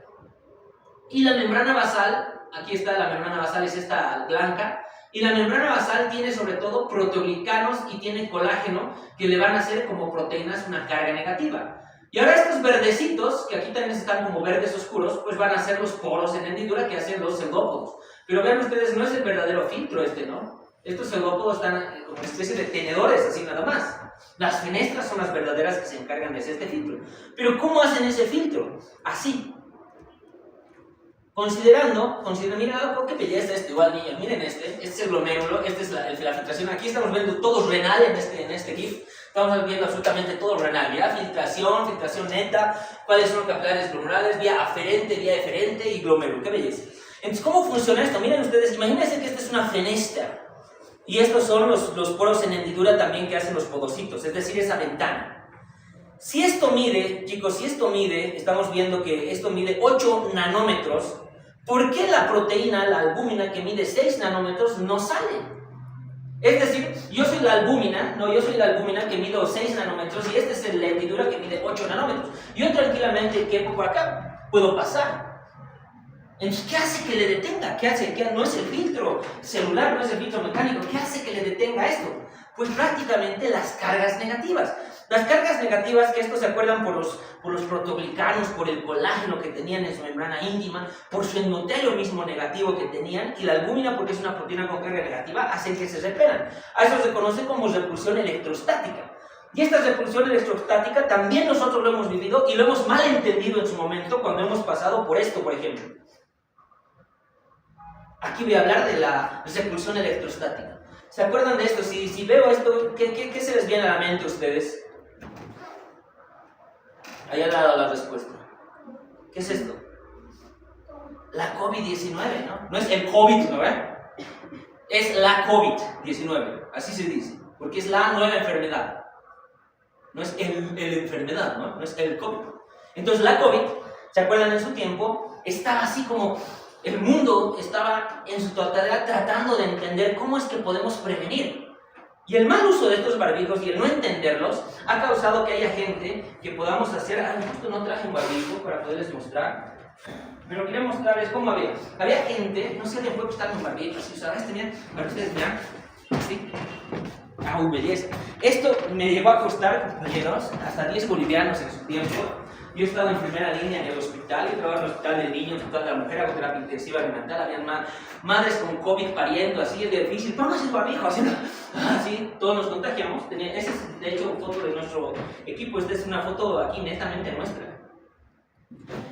Y la membrana basal, aquí está la membrana basal, es esta blanca. Y la membrana basal tiene sobre todo proteoglicanos y tiene colágeno que le van a hacer como proteínas una carga negativa. Y ahora estos verdecitos, que aquí también están como verdes oscuros, pues van a ser los poros en hendidura que hacen los pseudópodos. Pero vean ustedes, no es el verdadero filtro este, ¿no? Estos pseudópodos están como una especie de tenedores, así nada más. Las fenestras son las verdaderas que se encargan de hacer este filtro. Pero ¿cómo hacen ese filtro? Así. Considerando, mira, qué belleza este igual, niños, miren este es el glomérulo, esta es la filtración, aquí estamos viendo todo renal en este GIF, estamos viendo absolutamente todo renal, mira, filtración neta, cuáles son los capilares glomerulares, vía aferente, vía eferente y glomérulo, qué belleza. Entonces, ¿cómo funciona esto? Miren ustedes, imagínense que esta es una fenestra, y estos son los poros en hendidura también que hacen los podocitos, es decir, esa ventana. Si esto mide, chicos, estamos viendo que esto mide 8 nanómetros, ¿por qué la proteína, la albúmina, que mide 6 nanómetros, no sale? Es decir, yo soy la albúmina que mide 6 nanómetros y esta es la hendidura que mide 8 nanómetros. Yo tranquilamente quepo por acá, puedo pasar. Entonces, ¿qué hace que le detenga? ¿Qué hace? No es el filtro celular, no es el filtro mecánico. ¿Qué hace que le detenga esto? Pues prácticamente las cargas negativas. Las cargas negativas, que esto se acuerdan por los proteoglicanos, por el colágeno que tenían en su membrana íntima, por su endotelio mismo negativo que tenían, y la albúmina, porque es una proteína con carga negativa, hacen que se repelan. A eso se conoce como repulsión electrostática. Y esta repulsión electrostática también nosotros lo hemos vivido y lo hemos mal entendido en su momento cuando hemos pasado por esto, por ejemplo. Aquí voy a hablar de la repulsión electrostática. ¿Se acuerdan de esto? Si veo esto, ¿qué se les viene a la mente a ustedes? Ahí ha dado la respuesta. ¿Qué es esto? La COVID-19, ¿no? No es el COVID, ¿no? Es la COVID-19, así se dice, porque es la nueva enfermedad. No es el enfermedad, ¿no? No es el COVID. Entonces la COVID, ¿se acuerdan en su tiempo? Estaba así como... El mundo estaba en su totalidad tratando de entender cómo es que podemos prevenir. Y el mal uso de estos barbijos y el no entenderlos ha causado que haya gente que podamos hacer... justo no traje un barbijo para poderles mostrar. Pero quería mostrarles cómo había gente, no sé si puede buscar un barbijo, si usaba miren, para ustedes vean. ¿Sí? Belleza. Esto me llegó a costar, compañeros, hasta 10 bolivianos en su tiempo. Yo he estado en primera línea en el hospital, yo trabajo en el hospital del niño, en el hospital de la mujer, hago terapia intensiva neonatal, habían madres con COVID pariendo, así es difícil, póngase el barbijo, así, todos nos contagiamos. Esa es, de hecho, una foto de nuestro equipo, esta es una foto aquí netamente nuestra.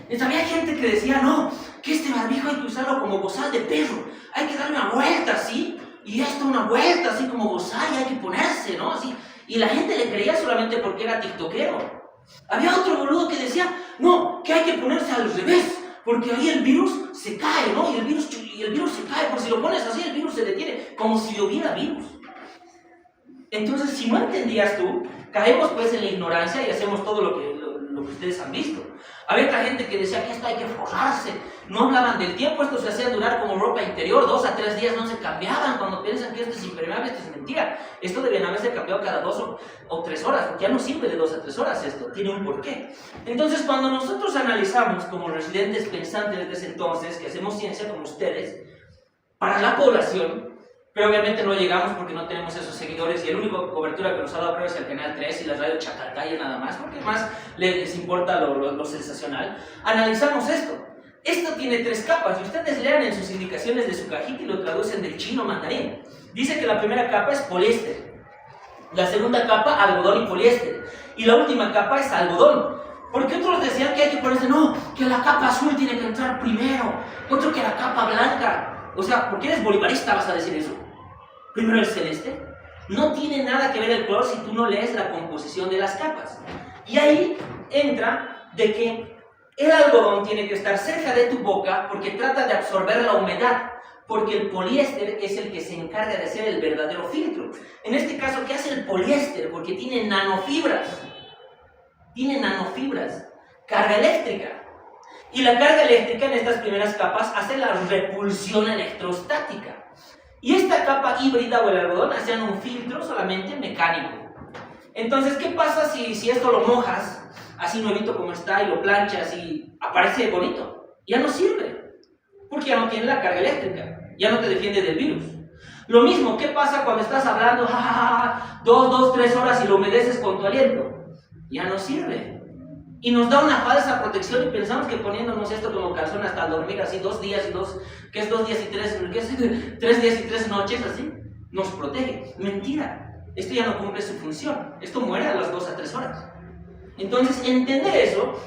Entonces había gente que decía, no, que este barbijo hay que usarlo como bozal de perro, hay que darle una vuelta así, y esto una vuelta así como bozal, y hay que ponerse, ¿no? Así. Y la gente le creía solamente porque era tiktokero. Había otro boludo que decía, no, que hay que ponerse al revés, porque ahí el virus se cae, ¿no? Y el virus se cae, porque si lo pones así, el virus se detiene, como si hubiera virus. Entonces, si no entendías tú, caemos pues en la ignorancia y hacemos todo lo que ustedes han visto. Había otra gente que decía que esto hay que forrarse, no hablaban del tiempo, esto se hacía durar como ropa interior, 2 a 3 días no se cambiaban, cuando piensan que esto es impermeable, esto es mentira. Esto debían haberse cambiado cada 2 o 3 horas, porque ya no sirve de 2 a 3 horas esto, tiene un porqué. Entonces, cuando nosotros analizamos como residentes pensantes desde entonces, que hacemos ciencia como ustedes, para la población, pero obviamente no llegamos porque no tenemos esos seguidores y el único cobertura que nos ha dado creo es el Canal 3 y la radio Chacaltaya nada más, porque más les importa lo sensacional. Analizamos esto. Esto tiene 3 capas y ustedes lean en sus indicaciones de su cajita y lo traducen del chino mandarín. Dice que la primera capa es poliéster, la segunda capa algodón y poliéster y la última capa es algodón. Porque otros decían que hay que ponerse, no, que la capa azul tiene que entrar primero, otro que la capa blanca. O sea, ¿por qué eres bolivarista vas a decir eso? Primero el celeste. No tiene nada que ver el color si tú no lees la composición de las capas. Y ahí entra de que el algodón tiene que estar cerca de tu boca porque trata de absorber la humedad, porque el poliéster es el que se encarga de hacer el verdadero filtro. En este caso, ¿qué hace el poliéster? Porque tiene nanofibras. Tiene nanofibras. Carga eléctrica. Y la carga eléctrica en estas primeras capas hace la repulsión electrostática. Y esta capa híbrida o el algodón hacían un filtro solamente mecánico. Entonces, ¿qué pasa si esto lo mojas, así nuevito como está, y lo planchas y aparece bonito? Ya no sirve, porque ya no tiene la carga eléctrica, ya no te defiende del virus. Lo mismo, ¿qué pasa cuando estás hablando 3 horas y lo humedeces con tu aliento? Ya no sirve. Y nos da una falsa protección y pensamos que poniéndonos esto como calzón hasta dormir así 2 días y 2, ¿qué es 2 días y 3? ¿Qué es 3 días y 3 noches así? Nos protege. Mentira. Esto ya no cumple su función. Esto muere a las 2 a 3 horas. Entonces, entender eso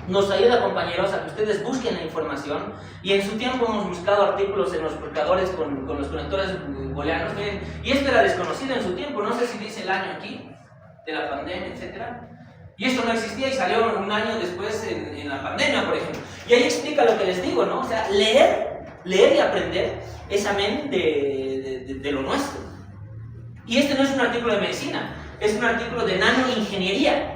nos ayuda, compañeros, a que ustedes busquen la información. Y en su tiempo hemos buscado artículos en los marcadores con los conectores booleanos. Y esto era desconocido en su tiempo. No sé si dice el año aquí, de la pandemia, etc. Y esto no existía y salió un año después en la pandemia, por ejemplo. Y ahí explica lo que les digo, ¿no? O sea, leer y aprender es amén de lo nuestro. Y este no es un artículo de medicina, es un artículo de nanoingeniería.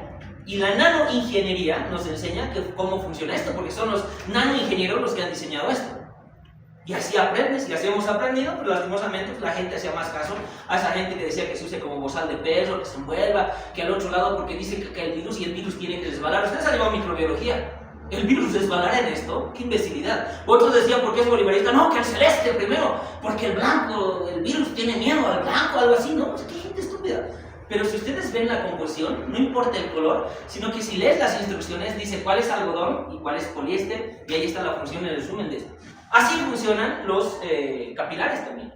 Y la nanoingeniería nos enseña cómo funciona esto, porque son los nanoingenieros los que han diseñado esto. Y así aprendes, y así hemos aprendido, pero lastimosamente la gente hacía más caso a esa gente que decía que se use como bozal de perro, que se envuelva, que al otro lado porque dice que el virus y el virus tiene que resbalar. Ustedes han llevado microbiología. ¿El virus resbalará en esto? ¡Qué imbecilidad! Otros decían, ¿por qué es bolivarista? No, que el celeste primero, porque el blanco, el virus tiene miedo al blanco, algo así, ¿no? ¡Qué gente estúpida! Pero si ustedes ven la composición, no importa el color, sino que si lees las instrucciones, dice cuál es algodón y cuál es poliéster, y ahí está la función en el resumen de esto. Así funcionan los capilares también.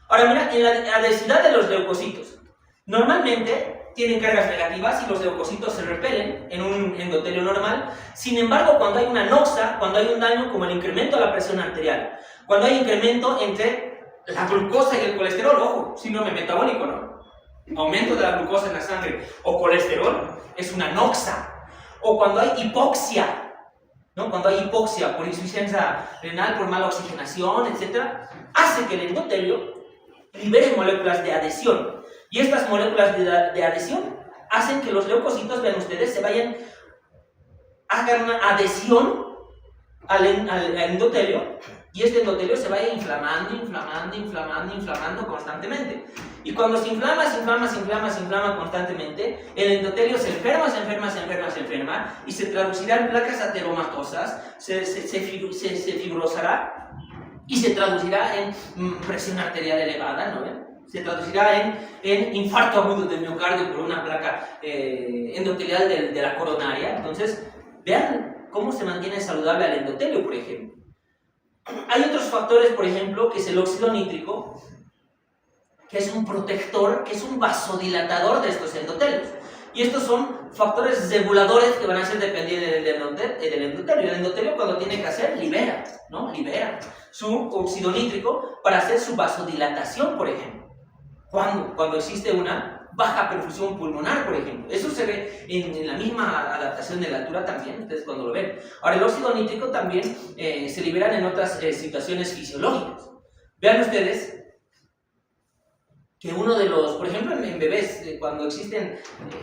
Ahora mira, en la densidad de los leucocitos, normalmente tienen cargas negativas y los leucocitos se repelen en un endotelio normal. Sin embargo, cuando hay una noxa, cuando hay un daño como el incremento de la presión arterial, cuando hay incremento entre la glucosa y el colesterol, ojo, síndrome metabólico, ¿no? Aumento de la glucosa en la sangre o colesterol, es una noxa. O cuando hay hipoxia, ¿no? Cuando hay hipoxia por insuficiencia renal, por mala oxigenación, etc., hace que el endotelio libere moléculas de adhesión. Y estas moléculas de adhesión hacen que los leucocitos, vean ustedes, hagan una adhesión al endotelio, y este endotelio se vaya inflamando constantemente. Y cuando se inflama constantemente, el endotelio se enferma, y se traducirá en placas ateromatosas, se fibrosará, y se traducirá en presión arterial elevada, ¿no? Se traducirá en infarto agudo del miocardio por una placa endotelial de la coronaria. Entonces, vean cómo se mantiene saludable al endotelio, por ejemplo. Hay otros factores, por ejemplo, que es el óxido nítrico, que es un protector, que es un vasodilatador de estos endotelios. Y estos son factores reguladores que van a ser dependientes del endotelio. El endotelio, cuando tiene que hacer, libera su óxido nítrico para hacer su vasodilatación, por ejemplo. Cuando existe una baja perfusión pulmonar, por ejemplo. Eso se ve en la misma adaptación de la altura también, ustedes cuando lo ven. Ahora, el óxido nítrico también se libera en otras situaciones fisiológicas. Vean ustedes que uno de los, por ejemplo, en bebés, cuando existen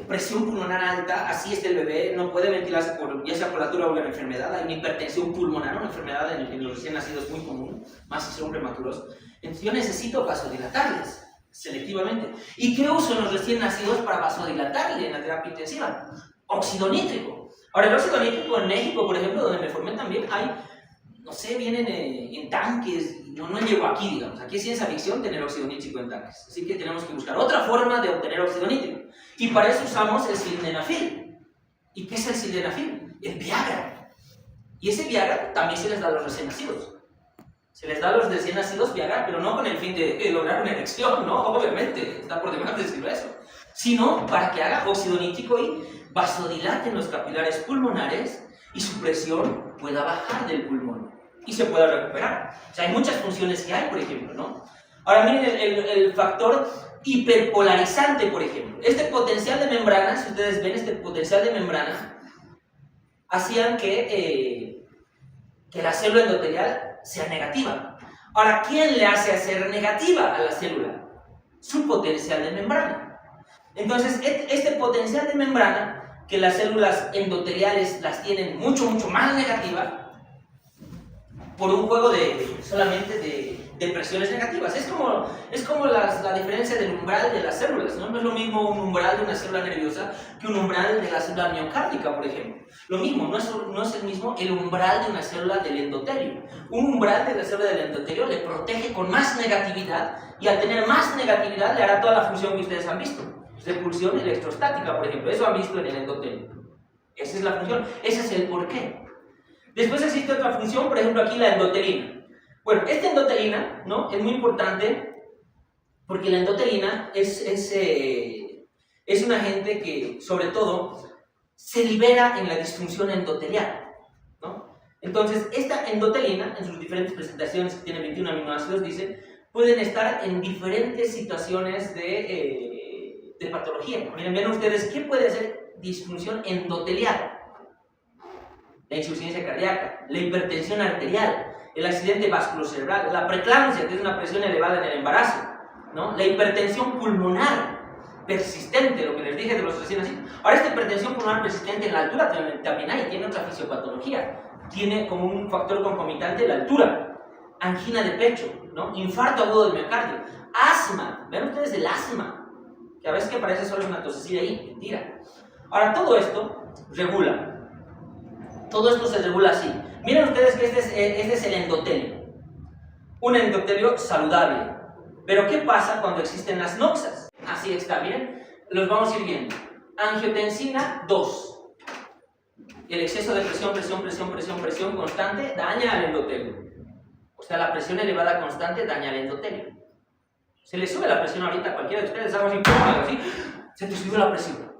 presión pulmonar alta, así el bebé, no puede ventilarse ya sea por la altura o una enfermedad. Hay una hipertensión pulmonar, una enfermedad en los recién nacidos muy común, más si son prematuros. Entonces yo necesito vasodilatarles selectivamente. ¿Y qué uso en los recién nacidos para vasodilatarle en la terapia intensiva? Óxido nítrico. Ahora, el óxido nítrico en México, por ejemplo, donde me formé también, hay, no sé, vienen en tanques. No llegó aquí, digamos. Aquí es ciencia ficción tener óxido nítrico en tanques. Así que tenemos que buscar otra forma de obtener óxido nítrico. Y para eso usamos el sildenafil. ¿Y qué es el sildenafil? El Viagra. Y ese Viagra también se les da a los recién nacidos. Se les da a los recién nacidos Viagra, pero no con el fin de lograr una erección, ¿no? Obviamente, está por demás decirlo eso. Sino para que haga óxido nítrico y vasodilate los capilares pulmonares y su presión pueda bajar del pulmón y se pueda recuperar. O sea, hay muchas funciones que hay, por ejemplo, ¿no? Ahora miren el factor hiperpolarizante, por ejemplo. Este potencial de membrana, si ustedes ven este potencial de membrana, hacían que la célula endotelial sea negativa. Ahora, ¿quién le hace hacer negativa a la célula? Su potencial de membrana. Entonces, este potencial de membrana, que las células endoteliales las tienen mucho más negativas por un juego solamente de presiones negativas. Es como la diferencia del umbral de las células, ¿no? No es lo mismo un umbral de una célula nerviosa que un umbral de la célula miocárdica, por ejemplo. Lo mismo, no es el mismo el umbral de una célula del endotelio. Un umbral de la célula del endotelio le protege con más negatividad, y al tener más negatividad le hará toda la función que ustedes han visto. Repulsión electrostática, por ejemplo, eso han visto en el endotelio. Esa es la función, ese es el porqué. Después existe otra función, por ejemplo aquí la endotelina. Bueno, esta endotelina, ¿no?, es muy importante porque la endotelina es un agente que, sobre todo, se libera en la disfunción endotelial, ¿no? Entonces, esta endotelina, en sus diferentes presentaciones, que tiene 21 aminoácidos, dice, pueden estar en diferentes situaciones de patología. Miren, vean ustedes, ¿qué puede ser disfunción endotelial? La insuficiencia cardíaca, la hipertensión arterial, el accidente vasculocerebral, la preeclampsia, que es una presión elevada en el embarazo, ¿no? La hipertensión pulmonar persistente, lo que les dije de los recién nacidos. Ahora, esta hipertensión pulmonar persistente en la altura también hay, tiene otra fisiopatología, tiene como un factor concomitante la altura, angina de pecho, ¿no?, infarto agudo del miocardio, asma. Vean ustedes el asma, que a veces que parece solo una tosecilla ahí, mentira. Ahora, todo esto regula. Todo esto se regula así. Miren ustedes que este es el endotelio. Un endotelio saludable. Pero ¿qué pasa cuando existen las noxas? Así está, miren. Los vamos a ir viendo. Angiotensina 2. El exceso de presión constante daña al endotelio. O sea, la presión elevada constante daña al endotelio. Se le sube la presión ahorita a cualquiera de ustedes, hago así, se te subió la presión.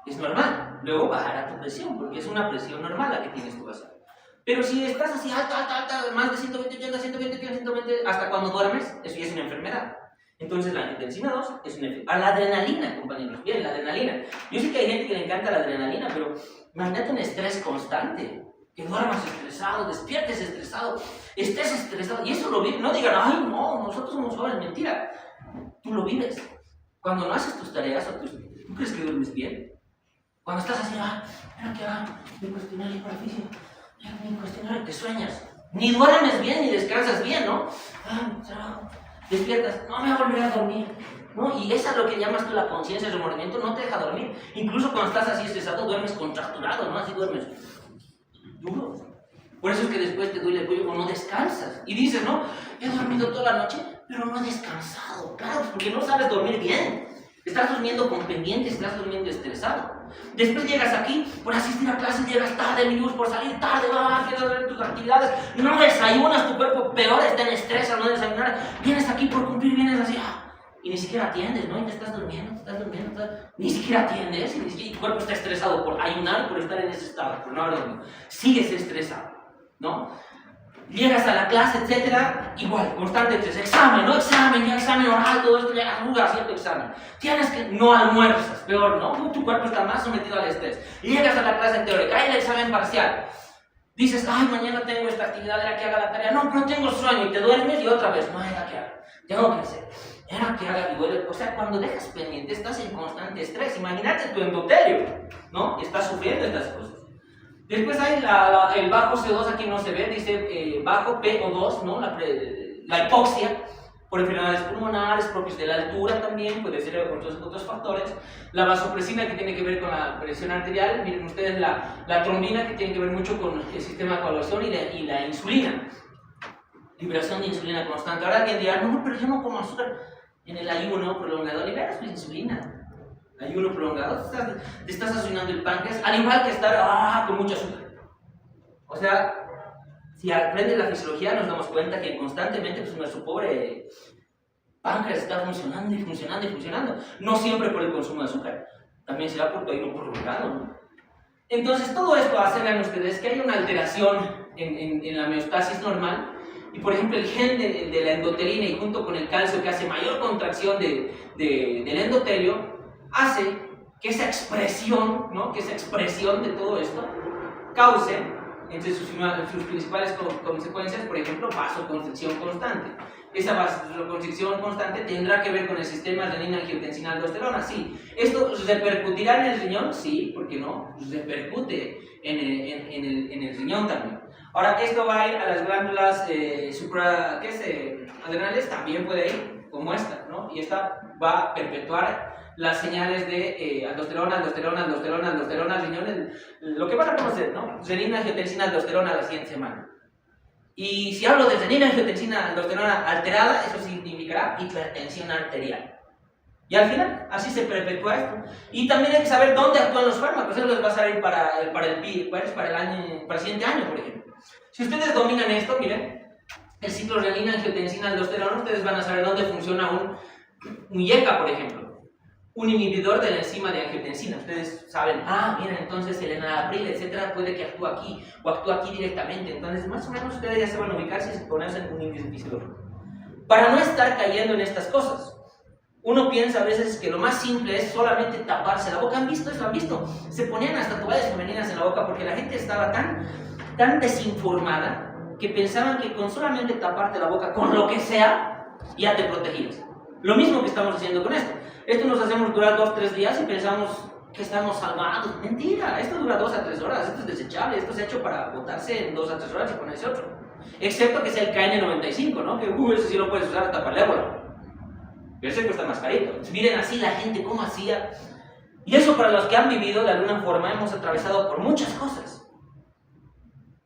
Es normal, luego bajará tu presión, porque es una presión normal la que tienes que pasar. Pero si estás así alta, más de 120, 80, 120, hasta cuando duermes, eso ya es una enfermedad. Entonces la angiotensina 2 es una enfermedad. A la adrenalina, compañeros, bien, la adrenalina. Yo sé que hay gente que le encanta la adrenalina, pero imagínate un estrés constante. Que duermas estresado, despiertes estresado, estés estresado, y eso lo vives. No digan, ay, no, nosotros somos jóvenes, mentira. Tú lo vives. Cuando no haces tus tareas, ¿tú crees que duermes bien? Cuando estás así, mira que va, mi cuestionario para física, mi cuestionario, te sueñas. Ni duermes bien, ni descansas bien, ¿no? Despiertas, no me volveré a dormir, ¿no? Y esa es lo que llamas tú la conciencia, el remordimiento, no te deja dormir. Incluso cuando estás así estresado, duermes contracturado, ¿no? Así duermes duro. Por eso es que después te duele el cuello o no descansas. Y dices, no, he dormido toda la noche, pero no he descansado. Claro, porque no sabes dormir bien. Estás durmiendo con pendientes, estás durmiendo estresado. Después llegas aquí por asistir a clases, llegas tarde, mi luz, por salir tarde, quieres hacer tus actividades, no desayunas, tu cuerpo peor está en estrés al no desayunar, vienes aquí por cumplir, vienes así, y ni siquiera atiendes, ¿no? Y te estás durmiendo, ni siquiera atiendes, y tu cuerpo está estresado por ayunar, por estar en ese estado, por no haber dormido. Sigues estresado, ¿no? Llegas a la clase, etcétera, igual, constante estrés, examen, ¿no? Examen oral, todo esto, llegas a jugar cierto examen. Tienes que, no almuerzas, peor, ¿no? Tu cuerpo está más sometido al estrés. Llegas a la clase teórica, hay el examen parcial. Dices, ay, mañana tengo esta actividad, era que haga la tarea. No, pero tengo sueño, y te duermes y otra vez, no, era que haga, tengo que hacer. Era que haga, y duele. O sea, cuando dejas pendiente, estás en constante estrés. Imagínate tu endotelio, ¿no? Estás sufriendo estas cosas. Después hay el bajo CO2, aquí no se ve, dice bajo PO2, ¿no? La hipoxia, por enfermedades pulmonares propias de la altura también, puede ser otros factores. La vasopresina, que tiene que ver con la presión arterial. Miren ustedes la trombina, que tiene que ver mucho con el sistema de coagulación, y la insulina. Liberación de insulina constante. Ahora alguien dirá, no, pero yo no como azúcar. En el ayuno prolongado liberas tu insulina. Ayuno prolongado, te estás asunando el páncreas, al igual que estar con mucho azúcar. O sea, si aprendes la fisiología, nos damos cuenta que constantemente pues, nuestro pobre páncreas está funcionando y funcionando. No siempre por el consumo de azúcar, también será por tu ayuno prolongado, ¿no? Entonces, todo esto hace, vean ustedes, que hay una alteración en la homeostasis normal. Y por ejemplo, el gen de la endotelina, y junto con el calcio, que hace mayor contracción del endotelio, hace que esa expresión, ¿no? Que esa expresión de todo esto cause entre sus principales consecuencias, por ejemplo, vasoconstricción constante. Esa vasoconstricción constante tendrá que ver con el sistema renina-angiotensina-aldosterona, sí. ¿Esto repercutirá en el riñón? Sí, ¿por qué no? Repercute en el riñón también. Ahora, esto va a ir a las glándulas adrenales, también puede ir, como esta, ¿no? Y esta va a perpetuar las señales de aldosterona, riñón, lo que van a conocer, ¿no? Renina, angiotensina, aldosterona la siguiente semana. Y si hablo de renina, angiotensina, aldosterona alterada, eso significará hipertensión arterial. Y al final, así se perpetúa esto. Y también hay que saber dónde actúan los fármacos. Eso les va a salir para el siguiente año, por ejemplo. Si ustedes dominan esto, miren, el ciclo renina, angiotensina, aldosterona, ustedes van a saber dónde funciona un IECA, por ejemplo. Un inhibidor de la enzima de angiotensina. Ustedes saben, miren, entonces el enalapril, etcétera, puede que actúe aquí o actúe aquí directamente. Entonces, más o menos ustedes ya se van a ubicar si se conocen un índice fisiológico. Para no estar cayendo en estas cosas, uno piensa a veces que lo más simple es solamente taparse la boca. ¿Han visto eso? ¿Han visto? Se ponían hasta toallas femeninas en la boca porque la gente estaba tan desinformada que pensaban que con solamente taparte la boca con lo que sea, ya te protegías. Lo mismo que estamos haciendo con esto. Esto nos hacemos durar 2-3 días y pensamos que estamos salvados. Mentira, esto dura 2 a 3 horas, esto es desechable, esto es hecho para botarse en 2 a 3 horas y ponerse otro. Excepto que sea el KN95, ¿no? Que ese sí lo puedes usar hasta para el ébola. Pero ese cuesta más carito. Entonces, miren así la gente cómo hacía. Y eso para los que han vivido de alguna forma hemos atravesado por muchas cosas.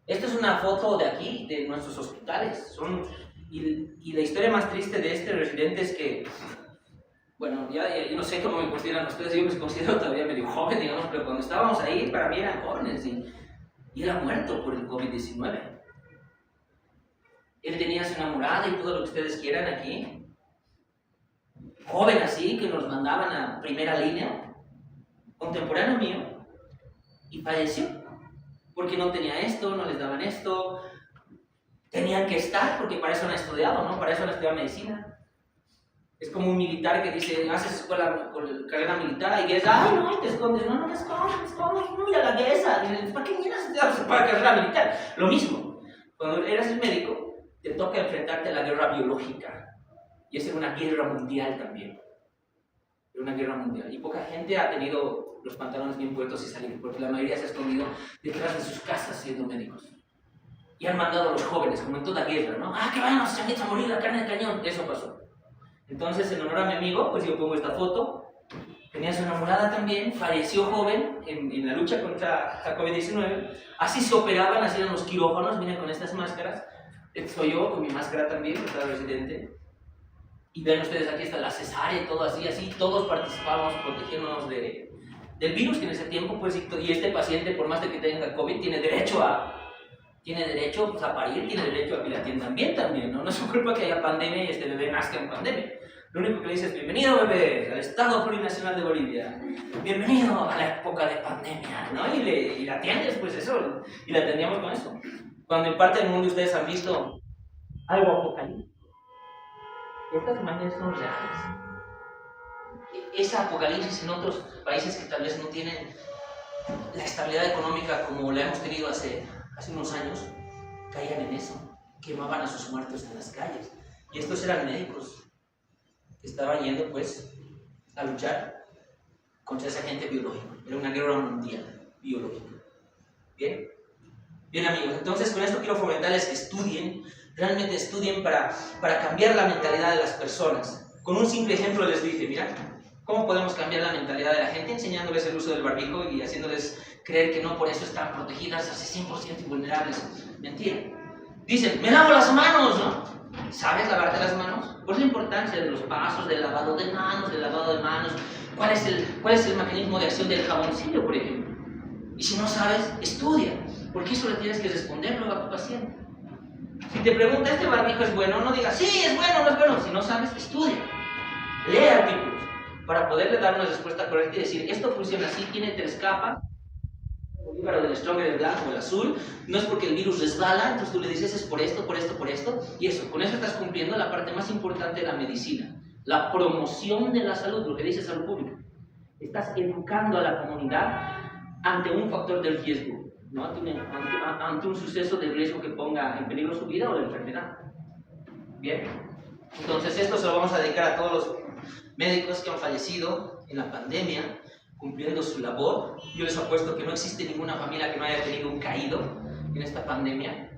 Esta es una foto de aquí, de nuestros hospitales. Y la historia más triste de este residente es que, bueno, yo no sé cómo me consideran ustedes, yo me considero todavía medio joven, digamos, pero cuando estábamos ahí, para mí eran jóvenes y era muerto por el COVID-19. Él tenía su enamorada y todo lo que ustedes quieran aquí. Joven así, que nos mandaban a primera línea, contemporáneo mío, y falleció. Porque no tenía esto, no les daban esto. Tenían que estar, porque para eso han estudiado, ¿no? Para eso han estudiado medicina. Es como un militar que dice, haces escuela con carrera militar y guerra, ay no, te escondes, no te escondes, no, mira la guerra, ¿para qué miras para carrera militar? Lo mismo, cuando eres el médico, te toca enfrentarte a la guerra biológica, y esa es una guerra mundial también, es una guerra mundial, y poca gente ha tenido los pantalones bien puestos y salir, porque la mayoría se ha escondido detrás de sus casas siendo médicos, y han mandado a los jóvenes, como en toda guerra, ¿no? Que vayan los changuitos a morir, la carne de cañón, eso pasó. Entonces, en honor a mi amigo, pues yo pongo esta foto. Tenía su enamorada también, falleció joven en la lucha contra la COVID-19. Así se operaban, así eran los quirófanos, miren con estas máscaras. Soy yo con mi máscara también, estaba residente. Y ven ustedes, aquí está la cesárea y todo así, todos participamos protegiéndonos del virus que en ese tiempo, pues, y este paciente, por más de que tenga COVID, tiene derecho pues, a parir, tiene derecho a que la atiendan bien también, ¿no? No es su culpa que haya pandemia y este bebé nazca en pandemia. Lo único que le dice es, bienvenido bebé al Estado Plurinacional de Bolivia, bienvenido a la época de pandemia, ¿no? Y la atiendes, pues eso, y la atendíamos con eso. Cuando en parte del mundo ustedes han visto algo apocalíptico, estas imágenes son reales. Esa apocalipsis en otros países que tal vez no tienen la estabilidad económica como la hemos tenido hace unos años, caían en eso, quemaban a sus muertos en las calles. Y estos eran médicos que estaban yendo pues a luchar contra ese agente biológico. Era una guerra mundial biológica. ¿Bien? Bien amigos, entonces con esto quiero fomentarles que estudien, realmente estudien para cambiar la mentalidad de las personas. Con un simple ejemplo les dije, mira, ¿cómo podemos cambiar la mentalidad de la gente? Enseñándoles el uso del barbijo y haciéndoles creer que no por eso están protegidas, así 100% invulnerables. Mentira. Dicen, me lavo las manos, ¿no? ¿Sabes lavarte las manos? ¿Cuál es la importancia de los pasos, del lavado de manos, ¿Cuál es el mecanismo de acción del jaboncillo, por ejemplo? Y si no sabes, estudia, porque eso le tienes que responder luego a tu paciente. Si te pregunta, ¿este barbijo es bueno? No digas, sí, es bueno, no es bueno. Si no sabes, estudia. Lee artículos para poderle dar una respuesta correcta y decir, esto funciona así, tiene 3 capas. El hígado del Stronger, el blanco o el azul, no es porque el virus resbala, entonces tú le dices es por esto, y eso, con eso estás cumpliendo la parte más importante de la medicina, la promoción de la salud, lo que dice salud pública. Estás educando a la comunidad ante un factor de riesgo. ¿no? Ante un suceso de riesgo que ponga en peligro su vida o la enfermedad. Bien, entonces esto se lo vamos a dedicar a todos los médicos que han fallecido en la pandemia, cumpliendo su labor. Yo les apuesto que no existe ninguna familia que no haya tenido un caído en esta pandemia.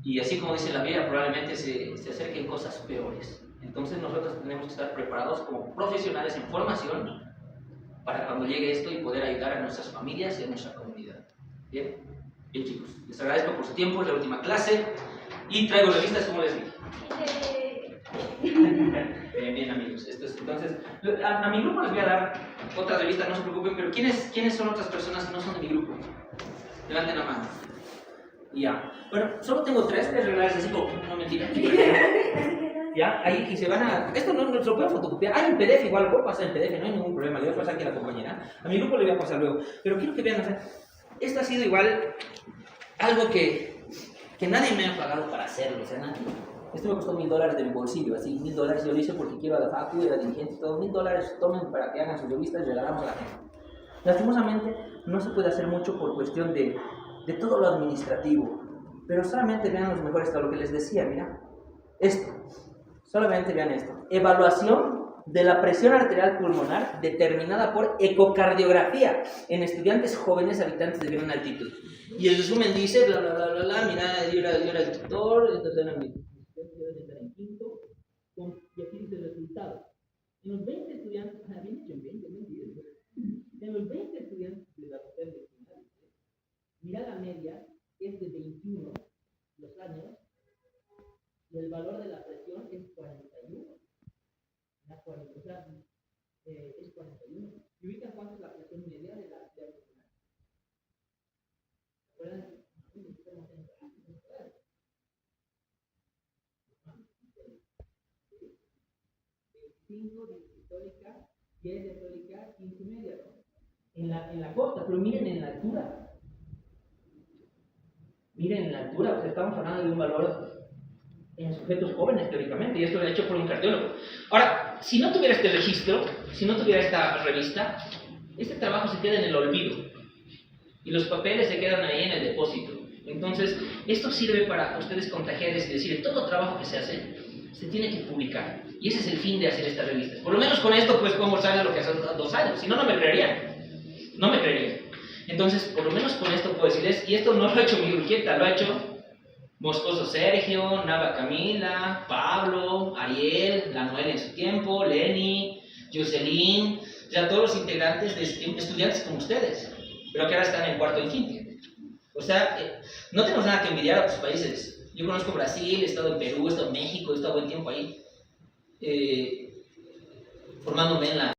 Y así como dice la Biblia, probablemente se acerquen cosas peores. Entonces nosotros tenemos que estar preparados como profesionales en formación para cuando llegue esto y poder ayudar a nuestras familias y a nuestra comunidad. Bien, bien chicos, les agradezco por su tiempo, es la última clase y traigo revistas como les dije. Bien amigos, entonces a mi grupo les voy a dar otra revista, no se preocupen, pero ¿quiénes son otras personas que no son de mi grupo? Levanten la mano. Ya, bueno, solo tengo tres reglas, así como, no mentira. Ya, ahí y se van a... Esto no se lo puedo fotocopiar. Hay en PDF igual, lo puedo pasar en PDF, no hay ningún problema. Le voy a pasar aquí a la compañera. A mi grupo le voy a pasar luego. Pero quiero que vean, o sea, esto ha sido igual algo que nadie me ha pagado para hacerlo, o sea, nadie. Esto me costó $1000 de mi bolsillo, así $1000 yo lo hice porque quiero a la facu y a la dirigente y todo. $1000 tomen para que hagan sus revistas y regalamos a la gente. Lastimosamente no se puede hacer mucho por cuestión de todo lo administrativo. Pero solamente vean los mejores, lo que les decía, mira. Esto. Solamente vean esto. Evaluación de la presión arterial pulmonar determinada por ecocardiografía en estudiantes jóvenes habitantes de gran altitud. Y el resumen dice, bla, bla, bla, bla, bla, mira, yo era el tutor, entonces era mi en quinto, y aquí dice el resultado. En los 20 estudiantes, bien hecho, en los 20 estudiantes de la hotel de final, mira la media, es de 21 los años, y el valor de la presión es 41. O sea, es 41. ¿Y ubican cuánto es la presión media de la actividad nacional? ¿Se acuerdan? 25 de histórica, 10 de histórica, 15 y media, ¿no? En la costa, pero miren en la altura. Miren en la altura, o sea, estamos hablando de un valor en sujetos jóvenes, teóricamente, y esto lo he hecho por un cardiólogo. Ahora, si no tuviera este registro, si no tuviera esta revista, este trabajo se queda en el olvido, y los papeles se quedan ahí en el depósito. Entonces, esto sirve para ustedes contagiarles y decir, todo trabajo que se hace, se tiene que publicar. Y ese es el fin de hacer estas revistas. Por lo menos con esto, pues, podemos mostrar lo que hace 2 años, si no, no me creerían. No me creerían. Entonces, por lo menos con esto puedo decirles, y esto no lo ha hecho mi Urquieta, lo ha hecho Moscoso Sergio, Nava Camila, Pablo, Ariel, la Noel en su tiempo, Lenny, Jocelyn, ya todos los integrantes de estudiantes como ustedes, pero que ahora están en cuarto y quinto. O sea, no tenemos nada que envidiar a otros países. Yo conozco Brasil, he estado en Perú, he estado en México, he estado buen tiempo ahí, formándome en la